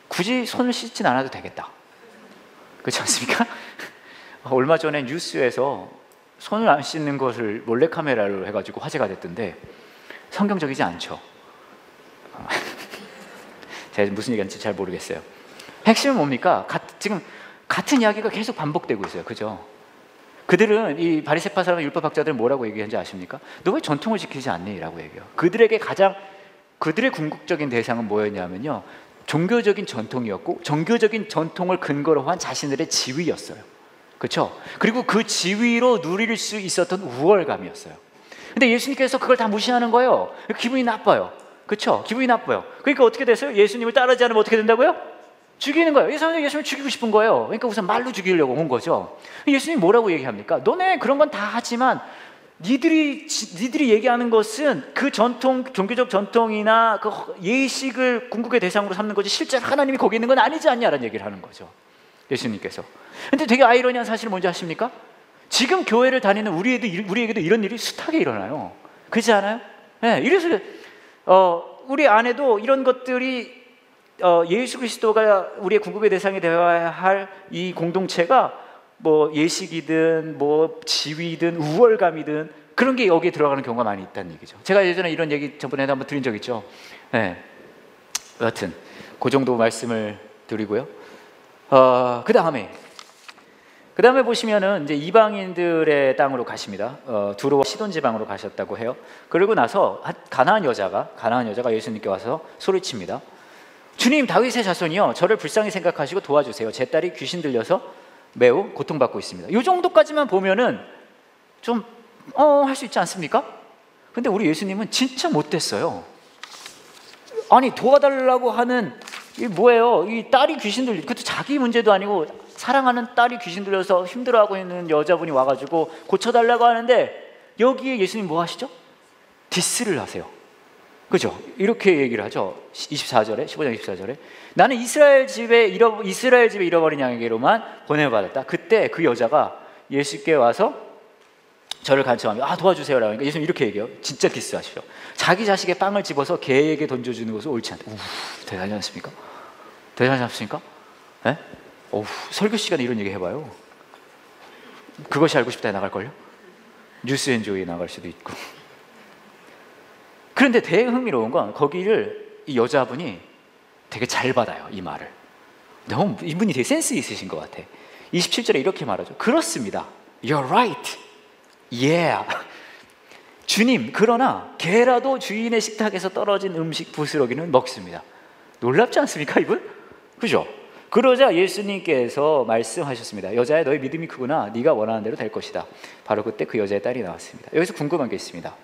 굳이 손을 씻진 않아도 되겠다. 그렇지 않습니까? 얼마 전에 뉴스에서 손을 안 씻는 것을 몰래카메라로 해가지고 화제가 됐던데 성경적이지 않죠. 제가 무슨 얘기하는지 잘 모르겠어요. 핵심은 뭡니까? 지금 같은 이야기가 계속 반복되고 있어요. 그죠? 그들은 이 바리새파 사람 율법학자들은 뭐라고 얘기하는지 아십니까? 너 왜 전통을 지키지 않니? 라고 얘기해요. 그들의 궁극적인 대상은 뭐였냐면요, 종교적인 전통이었고 종교적인 전통을 근거로 한 자신들의 지위였어요. 그렇죠? 그리고 그 지위로 누릴 수 있었던 우월감이었어요. 근데 예수님께서 그걸 다 무시하는 거예요. 기분이 나빠요. 그렇죠? 기분이 나빠요. 그러니까 어떻게 됐어요? 예수님을 따르지 않으면 어떻게 된다고요? 죽이는 거예요. 예수님을 죽이고 싶은 거예요. 그러니까 우선 말로 죽이려고 온 거죠. 예수님이 뭐라고 얘기합니까? 너네 그런 건 다 하지만 니들이 얘기하는 것은 그 전통, 종교적 전통이나 그 예식을 궁극의 대상으로 삼는 거지 실제로 하나님이 거기 있는 건 아니지 않냐라는 얘기를 하는 거죠. 예수님께서. 근데 되게 아이러니한 사실은 뭔지 아십니까? 지금 교회를 다니는 우리에게도 이런 일이 숱하게 일어나요. 그렇지 않아요? 네, 이래서 우리 안에도 이런 것들이 예수 그리스도가 우리의 궁극의 대상이 되어야 할 이 공동체가 뭐 예식이든 뭐 지위든 우월감이든 그런 게 여기에 들어가는 경우가 많이 있다는 얘기죠. 제가 예전에 이런 얘기 저번에도 한번 드린 적 있죠. 네. 여하튼 그 정도 말씀을 드리고요. 그 다음에 보시면은 이제 이방인들의 땅으로 가십니다. 두로와 시돈 지방으로 가셨다고 해요. 그리고 나서 가나안 여자가 예수님께 와서 소리칩니다. 주님, 다윗의 자손이요, 저를 불쌍히 생각하시고 도와주세요. 제 딸이 귀신 들려서 매우 고통받고 있습니다. 이 정도까지만 보면은 좀 할 수 있지 않습니까? 근데 우리 예수님은 진짜 못됐어요. 아니, 도와달라고 하는 이 뭐예요? 이 딸이 귀신 들리, 그것도 자기 문제도 아니고 사랑하는 딸이 귀신 들려서 힘들어하고 있는 여자분이 와가지고 고쳐달라고 하는데 여기에 예수님 뭐 하시죠? 디스를 하세요. 그죠? 이렇게 얘기를 하죠. 15장 24절에 나는 이스라엘 집에 잃어버린 양에게로만 보내받았다. 그때 그 여자가 예수께 와서 저를 간청하며 도와주세요 라고 하니까 예수님 이렇게 얘기해요. 진짜 디스하시죠. 자기 자식의 빵을 집어서 개에게 던져주는 것은 옳지 않다. 대단하지 않습니까? 대단하지 않습니까? 네? 설교 시간에 이런 얘기 해봐요. 그것이 알고 싶다에 나갈걸요? 뉴스앤조이에 나갈 수도 있고. 그런데 되게 흥미로운 건 거기를 이 여자분이 되게 잘 받아요. 이 말을. 너무 이분이 되게 센스 있으신 것 같아. 27절에 이렇게 말하죠. 그렇습니다. You're right. Yeah. 주님, 그러나 개라도 주인의 식탁에서 떨어진 음식 부스러기는 먹습니다. 놀랍지 않습니까, 이분? 그죠? 그러자 예수님께서 말씀하셨습니다. 여자야, 너의 믿음이 크구나. 네가 원하는 대로 될 것이다. 바로 그때 그 여자의 딸이 나왔습니다. 여기서 궁금한 게 있습니다.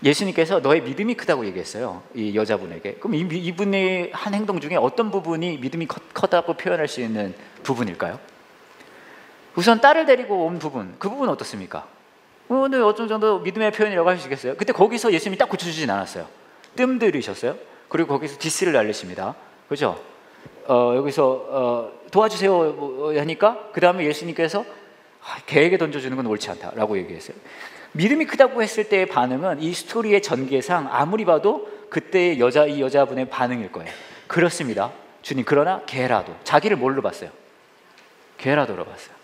예수님께서 너의 믿음이 크다고 얘기했어요. 이 여자분에게. 그럼 이분의 한 행동 중에 어떤 부분이 믿음이 크다고 표현할 수 있는 부분일까요? 우선 딸을 데리고 온 부분, 그 부분은 어떻습니까? 오늘 어떤 정도 믿음의 표현이라고 할 수 있겠어요? 근데 거기서 예수님이 딱 고쳐주진 않았어요. 뜸들이셨어요. 그리고 거기서 디스를 날리십니다. 그죠? 여기서 도와주세요 하니까 그 다음에 예수님께서 개에게 던져주는 건 옳지 않다라고 얘기했어요. 믿음이 크다고 했을 때의 반응은 이 스토리의 전개상 아무리 봐도 그때의 이 여자분의 반응일 거예요. 그렇습니다, 주님. 그러나 개라도, 자기를 뭘로 봤어요? 개라도로 봤어요.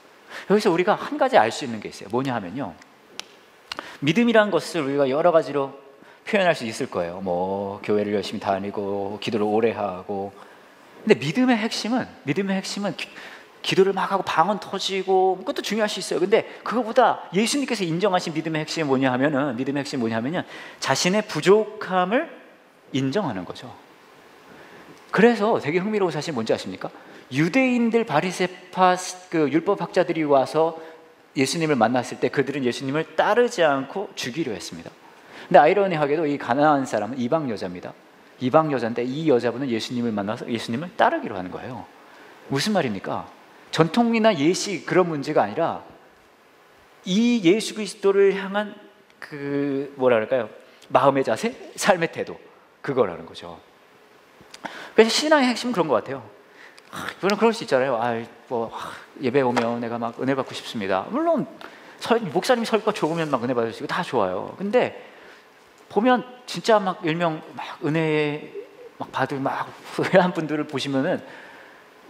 여기서 우리가 한 가지 알 수 있는 게 있어요. 뭐냐 하면요, 믿음이란 것을 우리가 여러 가지로 표현할 수 있을 거예요. 뭐 교회를 열심히 다니고 기도를 오래 하고 근데 믿음의 핵심은 기도를 막 하고 방언 터지고 그것도 중요할 수 있어요. 근데 그거보다 예수님께서 인정하신 믿음의 핵심이 뭐냐면은 자신의 부족함을 인정하는 거죠. 그래서 되게 흥미로운 사실이 뭔지 아십니까? 유대인들 바리새파 그 율법학자들이 와서 예수님을 만났을 때 그들은 예수님을 따르지 않고 죽이려 했습니다. 근데 아이러니하게도 이 가나안 사람은 이방 여자입니다. 이방 여자인데 이 여자분은 예수님을 만나서 예수님을 따르기로 하는 거예요. 무슨 말입니까? 전통이나 예시 그런 문제가 아니라 이 예수 그리스도를 향한 그 뭐랄까요? 마음의 자세, 삶의 태도, 그거라는 거죠. 그래서 신앙의 핵심은 그런 것 같아요. 저는 그럴 수 있잖아요. 예배 오면 내가 막 은혜 받고 싶습니다. 물론 목사님 설교 좋으면 막 은혜 받을 수 있고 다 좋아요. 근데 보면 진짜 막 일명 막 은혜 막 받을 막 후회한 분들을 보시면은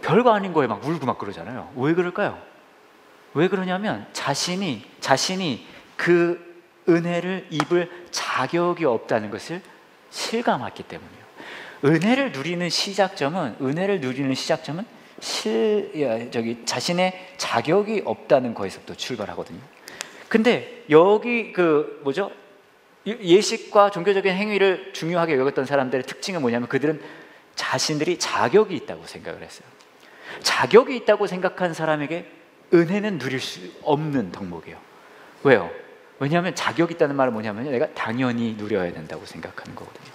별거 아닌 거에 막 울고 막 그러잖아요. 왜 그럴까요? 왜 그러냐면 자신이 그 은혜를 입을 자격이 없다는 것을 실감했기 때문이에요. 은혜를 누리는 시작점은 자신의 자격이 없다는 거에서부터 출발하거든요. 근데 여기 예식과 종교적인 행위를 중요하게 여겼던 사람들의 특징은 뭐냐면 그들은 자신들이 자격이 있다고 생각을 했어요. 자격이 있다고 생각한 사람에게 은혜는 누릴 수 없는 덕목이에요. 왜요? 왜냐하면 자격이 있다는 말은 뭐냐면 내가 당연히 누려야 된다고 생각하는 거거든요.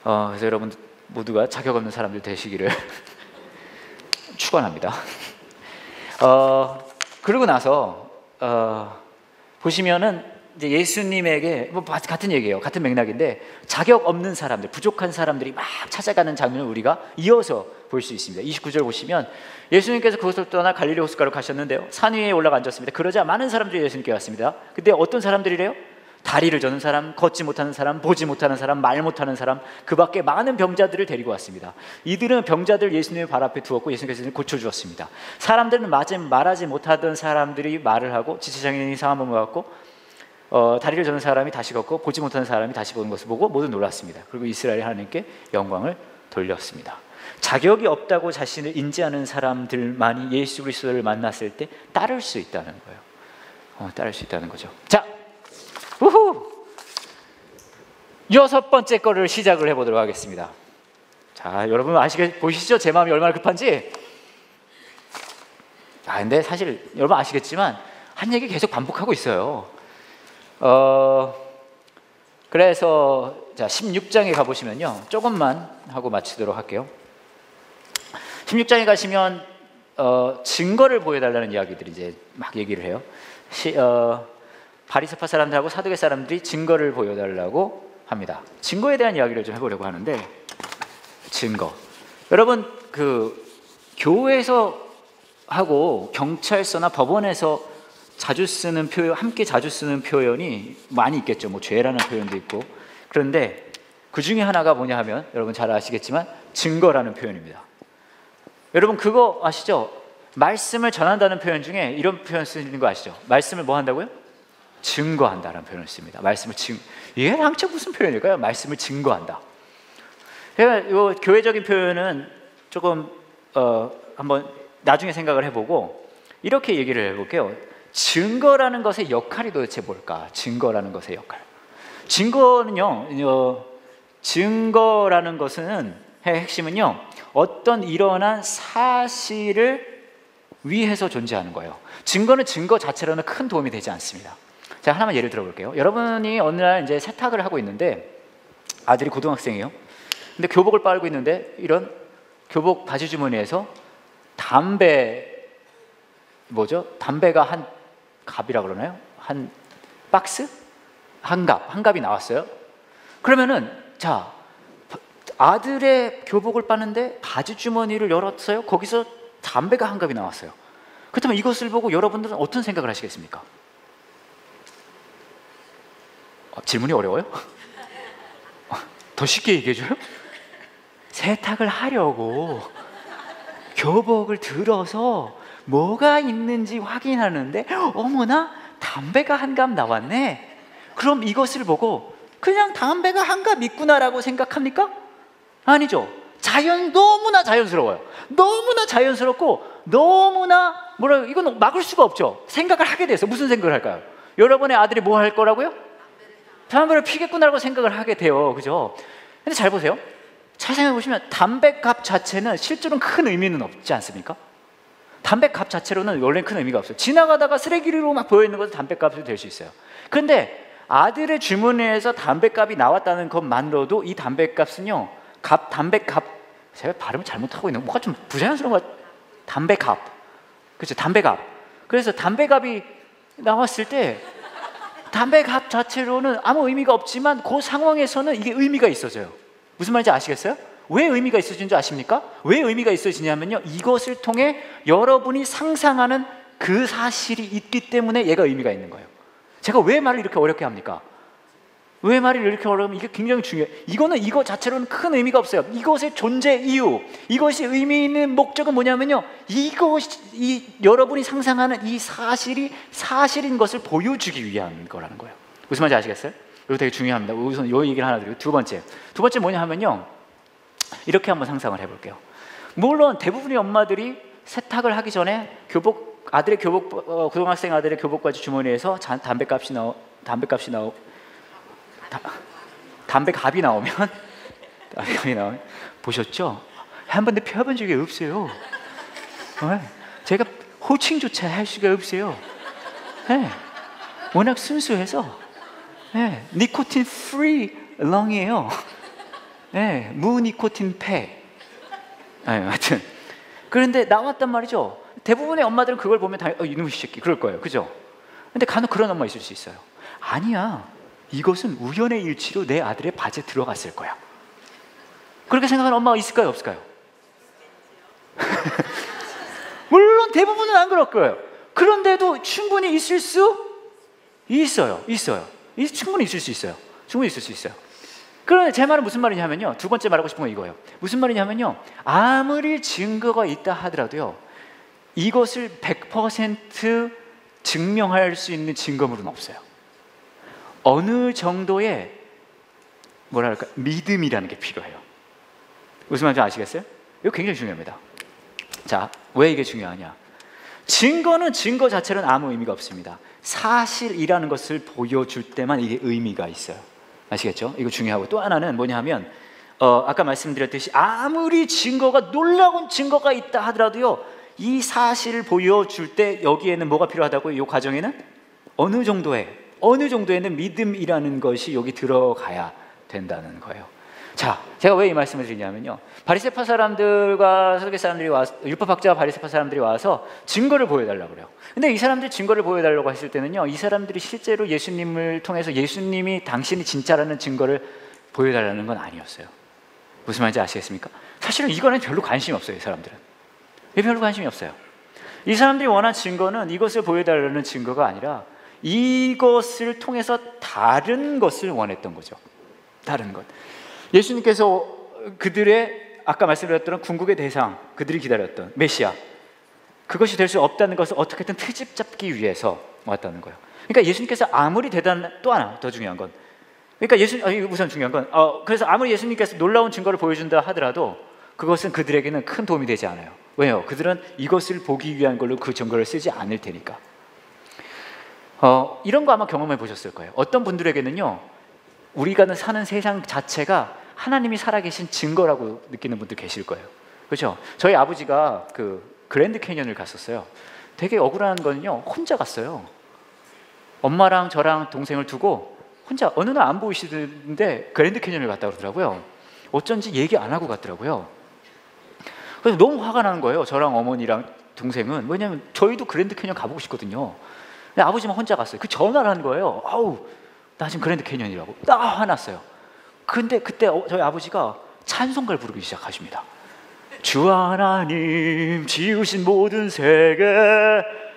그래서 여러분 모두가 자격 없는 사람들 되시기를 축원합니다. 그러고 나서 보시면은 이제 예수님에게 같은 얘기예요. 같은 맥락인데 자격 없는 사람들, 부족한 사람들이 막 찾아가는 장면을 우리가 이어서 볼 수 있습니다. 29절 보시면 예수님께서 그곳을 떠나 갈릴리 호숫가로 가셨는데요. 산 위에 올라가 앉았습니다. 그러자 많은 사람들이 예수님께 왔습니다. 근데 어떤 사람들이래요? 다리를 저는 사람, 걷지 못하는 사람, 보지 못하는 사람, 말 못하는 사람, 그 밖에 많은 병자들을 데리고 왔습니다. 이들은 병자들 예수님의 발 앞에 두었고 예수님께서 고쳐주었습니다. 사람들은 말하지 못하던 사람들이 말을 하고 지체장애인이 이상한 몸을 갖고 다리를 저는 사람이 다시 걷고 보지 못하는 사람이 다시 보는 것을 보고 모두 놀랐습니다. 그리고 이스라엘 하나님께 영광을 돌렸습니다. 자격이 없다고 자신을 인지하는 사람들만이 예수 그리스도를 만났을 때 따를 수 있다는 거예요. 따를 수 있다는 거죠. 자, 여섯 번째 거를 시작을 해보도록 하겠습니다. 자, 여러분 보시죠? 제 마음이 얼마나 급한지. 근데 사실 여러분 아시겠지만 한 얘기 계속 반복하고 있어요. 그래서 자 16장에 가보시면요, 조금만 하고 마치도록 할게요. 16장에 가시면 증거를 보여달라는 이야기들이 이제 막 얘기를 해요. 바리새파 사람들하고 사두개 사람들이 증거를 보여달라고 합니다. 증거에 대한 이야기를 좀 해보려고 하는데, 증거. 여러분 그 교회에서 하고 경찰서나 법원에서 자주 쓰는 표현, 함께 자주 쓰는 표현이 많이 있겠죠. 뭐 죄라는 표현도 있고. 그런데 그 중에 하나가 뭐냐 하면 여러분 잘 아시겠지만 증거라는 표현입니다. 여러분 그거 아시죠? 말씀을 전한다는 표현 중에 이런 표현 쓰는 거 아시죠? 말씀을 뭐 한다고요? 증거한다라는 표현을 씁니다. 이게 항체 무슨 표현일까요? 말씀을 증거한다. 제가 이 교회적인 표현은 조금 한번 나중에 생각을 해보고 이렇게 얘기를 해볼게요. 증거라는 것의 역할이 도대체 뭘까? 증거라는 것의 역할. 증거라는 것은 핵심은요, 어떤 일어난 사실을 위해서 존재하는 거예요. 증거는 증거 자체로는 큰 도움이 되지 않습니다. 자, 하나만 예를 들어 볼게요. 여러분이 어느 날 이제 세탁을 하고 있는데 아들이 고등학생이에요. 근데 교복을 빨고 있는데 이런 교복 바지 주머니에서 담배가 한 갑이라 그러나요? 한 박스? 한 갑이 나왔어요. 그러면은 자, 아들의 교복을 빠는데 바지 주머니를 열었어요. 거기서 담배가 한 갑이 나왔어요. 그렇다면 이것을 보고 여러분들은 어떤 생각을 하시겠습니까? 질문이 어려워요? 더 쉽게 얘기해줘요? 세탁을 하려고 교복을 들어서 뭐가 있는지 확인하는데 어머나 담배가 한 갑 나왔네. 그럼 이것을 보고 그냥 담배가 한 갑 있구나라고 생각합니까? 아니죠. 너무나 자연스러워요. 너무나 자연스럽고 너무나 이건 막을 수가 없죠. 생각을 하게 돼서 무슨 생각을 할까요? 여러분의 아들이 뭐 할 거라고요? 담배를 피겠구나라고 생각을 하게 돼요. 그죠? 근데 잘 보세요. 잘 생각해 보시면 담배값 자체는 실제로는 큰 의미는 없지 않습니까? 담배값 자체로는 원래는 큰 의미가 없어요. 지나가다가 쓰레기로 막 보여있는 것도 담배값이 될 수 있어요. 근데 아들의 주머니에서 담배값이 나왔다는 것만으로도 이 담배값은요, 담배값, 제가 발음을 잘못하고 있는 거 뭐가 좀 부자연스러운 것 같아요. 담배값, 그렇죠? 담배값. 그래서 담배값이 나왔을 때 담배값 자체로는 아무 의미가 없지만 그 상황에서는 이게 의미가 있어져요. 무슨 말인지 아시겠어요? 왜 의미가 있어지는 줄 아십니까? 왜 의미가 있어지냐면요, 이것을 통해 여러분이 상상하는 그 사실이 있기 때문에 얘가 의미가 있는 거예요. 제가 왜 말을 이렇게 어렵게 합니까? 왜 말을 이렇게 어려우면 이게 굉장히 중요해요. 이거 자체로는 큰 의미가 없어요. 이것의 존재 이유, 이것이 의미 있는 목적은 뭐냐면요, 여러분이 상상하는 이 사실이 사실인 것을 보여주기 위한 거라는 거예요. 무슨 말인지 아시겠어요? 이거 되게 중요합니다. 우선 이 얘기를 하나 드리고, 두 번째 뭐냐 하면요, 이렇게 한번 상상을 해볼게요. 물론 대부분의 엄마들이 세탁을 하기 전에 아들의 교복, 고등학생 아들의 교복까지 주머니에서 담배값이 나오면 보셨죠? 한 번도 펴본 적이 없어요. 제가 호칭조차 할 수가 없어요. 워낙 순수해서 니코틴 프리 렁이에요. 무니코틴 폐. 하여튼 그런데 나왔단 말이죠. 대부분의 엄마들은 그걸 보면 다 이놈의 새끼 그럴 거예요. 그죠? 근데 간혹 그런 엄마 있을 수 있어요. 아니야, 이것은 우연의 일치로 내 아들의 바지에 들어갔을 거야. 그렇게 생각하는 엄마가 있을까요, 없을까요? 물론 대부분은 안 그럴 거예요. 그런데도 충분히 있을 수 있어요. 충분히 있을 수 있어요. 그런데 제 말은 무슨 말이냐면요, 두 번째 말하고 싶은 건 이거예요. 무슨 말이냐면요, 아무리 증거가 있다 하더라도요, 이것을 100% 증명할 수 있는 증거물은 없어요. 어느 정도의 믿음이라는 게 필요해요. 무슨 말인지 아시겠어요? 이거 굉장히 중요합니다. 자, 왜 이게 중요하냐? 증거는 증거 자체는 아무 의미가 없습니다. 사실이라는 것을 보여줄 때만 이게 의미가 있어요. 아시겠죠? 이거 중요하고, 또 하나는 뭐냐 하면 아까 말씀드렸듯이 아무리 놀라운 증거가 있다 하더라도요, 이 사실을 보여줄 때 여기에는 뭐가 필요하다고요? 이 과정에는 어느 정도에는 믿음이라는 것이 여기 들어가야 된다는 거예요. 자, 제가 왜 이 말씀을 드리냐면요, 바리새파 사람들과 서두개 사람들이 와서, 율법학자와 바리새파 사람들이 와서 증거를 보여달라고 그래요. 근데 이 사람들이 증거를 보여달라고 했을 때는요, 이 사람들이 실제로 예수님을 통해서 예수님이 당신이 진짜라는 증거를 보여달라는 건 아니었어요. 무슨 말인지 아시겠습니까? 사실은 이거는 별로 관심이 없어요. 이 사람들은 별로 관심이 없어요. 이 사람들이 원한 증거는 이것을 보여달라는 증거가 아니라 이것을 통해서 다른 것을 원했던 거죠. 다른 것. 예수님께서 그들의 아까 말씀드렸던 궁극의 대상, 그들이 기다렸던 메시아, 그것이 될 수 없다는 것을 어떻게든 트집 잡기 위해서 왔다는 거예요. 그러니까 예수님께서 아무리 또 하나 더 중요한 건, 그러니까 우선 중요한 건 그래서 아무리 예수님께서 놀라운 증거를 보여준다 하더라도 그것은 그들에게는 큰 도움이 되지 않아요. 왜요? 그들은 이것을 보기 위한 걸로 그 증거를 쓰지 않을 테니까. 이런 거 아마 경험해 보셨을 거예요. 어떤 분들에게는요, 우리가 사는 세상 자체가 하나님이 살아계신 증거라고 느끼는 분들 계실 거예요. 그렇죠? 저희 아버지가 그 그랜드 캐니언을 갔었어요. 되게 억울한 거는요, 혼자 갔어요. 엄마랑 저랑 동생을 두고 혼자 어느 날 안 보이시는데 그랜드 캐니언을 갔다 그러더라고요. 어쩐지 얘기 안 하고 갔더라고요. 그래서 너무 화가 나는 거예요. 저랑 어머니랑 동생은. 왜냐면 저희도 그랜드 캐니언 가보고 싶거든요. 근데 아버지만 혼자 갔어요. 그 전화를 하는 거예요. 아우, 나 지금 그랜드 캐니언이라고. 화났어요. 근데 그때 저희 아버지가 찬송가를 부르기 시작하십니다. 주 하나님 지으신 모든 세계.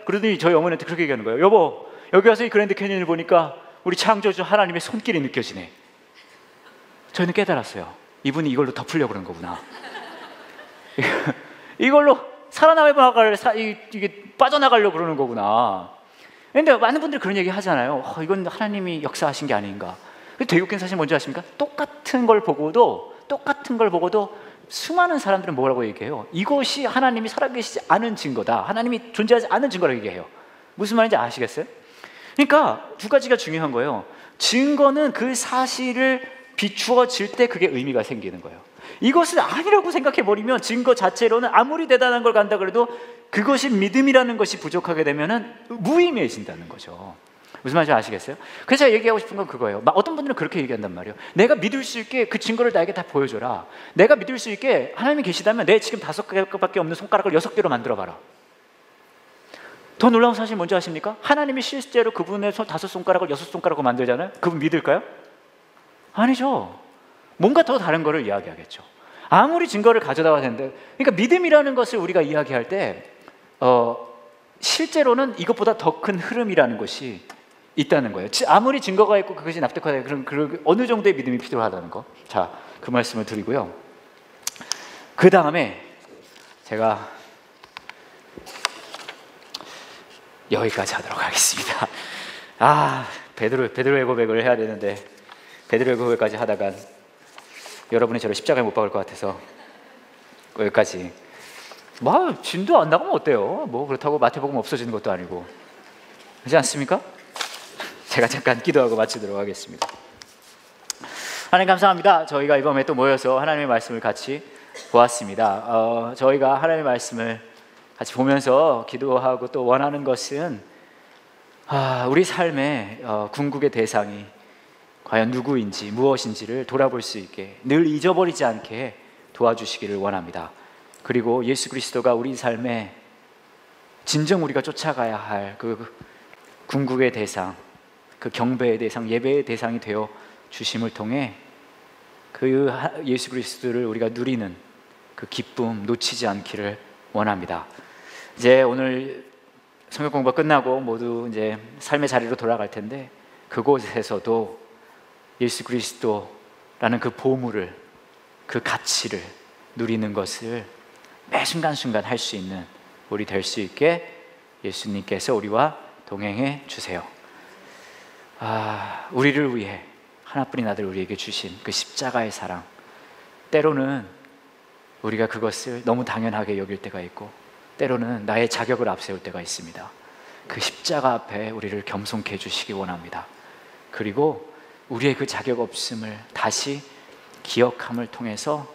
그러더니 저희 어머니한테 그렇게 얘기하는 거예요. 여보, 여기 와서 이 그랜드 캐니언을 보니까 우리 창조주 하나님의 손길이 느껴지네. 저희는 깨달았어요. 이분이 이걸로 덮으려고 그런 거구나. 이걸로 이게 빠져나가려고 그러는 거구나. 근데 많은 분들이 그런 얘기 하잖아요. 이건 하나님이 역사하신 게 아닌가. 되게 웃긴 사실 뭔지 아십니까? 똑같은 걸 보고도 수많은 사람들은 뭐라고 얘기해요? 이것이 하나님이 살아계시지 않은 증거다, 하나님이 존재하지 않은 증거라고 얘기해요. 무슨 말인지 아시겠어요? 그러니까 두 가지가 중요한 거예요. 증거는 그 사실을 비추어질 때 그게 의미가 생기는 거예요. 이것을 아니라고 생각해버리면 증거 자체로는 아무리 대단한 걸 간다 그래도 그것이 믿음이라는 것이 부족하게 되면 무의미해진다는 거죠. 무슨 말인지 아시겠어요? 그래서 제가 얘기하고 싶은 건 그거예요. 어떤 분들은 그렇게 얘기한단 말이에요. 내가 믿을 수 있게 그 증거를 나에게 다 보여줘라. 내가 믿을 수 있게 하나님이 계시다면 내 지금 5개밖에 없는 손가락을 6개로 만들어봐라. 더 놀라운 사실 뭔지 아십니까? 하나님이 실제로 그분의 5손가락을 6손가락으로 만들잖아요. 그분 믿을까요? 아니죠. 뭔가 더 다른 거를 이야기하겠죠. 아무리 증거를 가져다 와야 되는데, 그러니까 믿음이라는 것을 우리가 이야기할 때 실제로는 이것보다 더 큰 흐름이라는 것이 있다는 거예요. 아무리 증거가 있고 그것이 납득하다, 그런 어느 정도의 믿음이 필요하다는 거. 자, 그 말씀을 드리고요. 그 다음에 제가 여기까지 하도록 하겠습니다. 베드로의 고백을 해야 되는데 베드로의 고백까지 하다가 여러분이 저를 십자가에 못 박을 것 같아서 여기까지. 진도 안 나가면 어때요? 그렇다고 마태복음 없어지는 것도 아니고, 그렇지 않습니까? 제가 잠깐 기도하고 마치도록 하겠습니다. 하나님 감사합니다. 저희가 이번에 또 모여서 하나님의 말씀을 같이 보았습니다. 저희가 하나님의 말씀을 같이 보면서 기도하고 또 원하는 것은 우리 삶의 궁극의 대상이 과연 누구인지 무엇인지를 돌아볼 수 있게, 늘 잊어버리지 않게 도와주시기를 원합니다. 그리고 예수 그리스도가 우리 삶에 진정 우리가 쫓아가야 할 그 궁극의 대상, 그 경배의 대상, 예배의 대상이 되어 주심을 통해 그 예수 그리스도를 우리가 누리는 그 기쁨 놓치지 않기를 원합니다. 이제 오늘 성경 공부가 끝나고 모두 이제 삶의 자리로 돌아갈 텐데, 그곳에서도 예수 그리스도라는 그 보물을, 그 가치를 누리는 것을 매 순간순간 할 수 있는 우리 될 수 있게 예수님께서 우리와 동행해 주세요. 우리를 위해 하나뿐인 아들 우리에게 주신 그 십자가의 사랑, 때로는 우리가 그것을 너무 당연하게 여길 때가 있고 때로는 나의 자격을 앞세울 때가 있습니다. 그 십자가 앞에 우리를 겸손케 해주시기 원합니다. 그리고 우리의 그 자격 없음을 다시 기억함을 통해서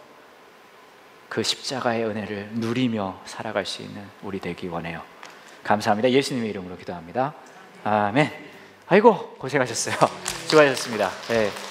그 십자가의 은혜를 누리며 살아갈 수 있는 우리 되기 원해요. 감사합니다. 예수님의 이름으로 기도합니다. 아멘. 아이고 고생하셨어요. 수고하셨습니다. 네.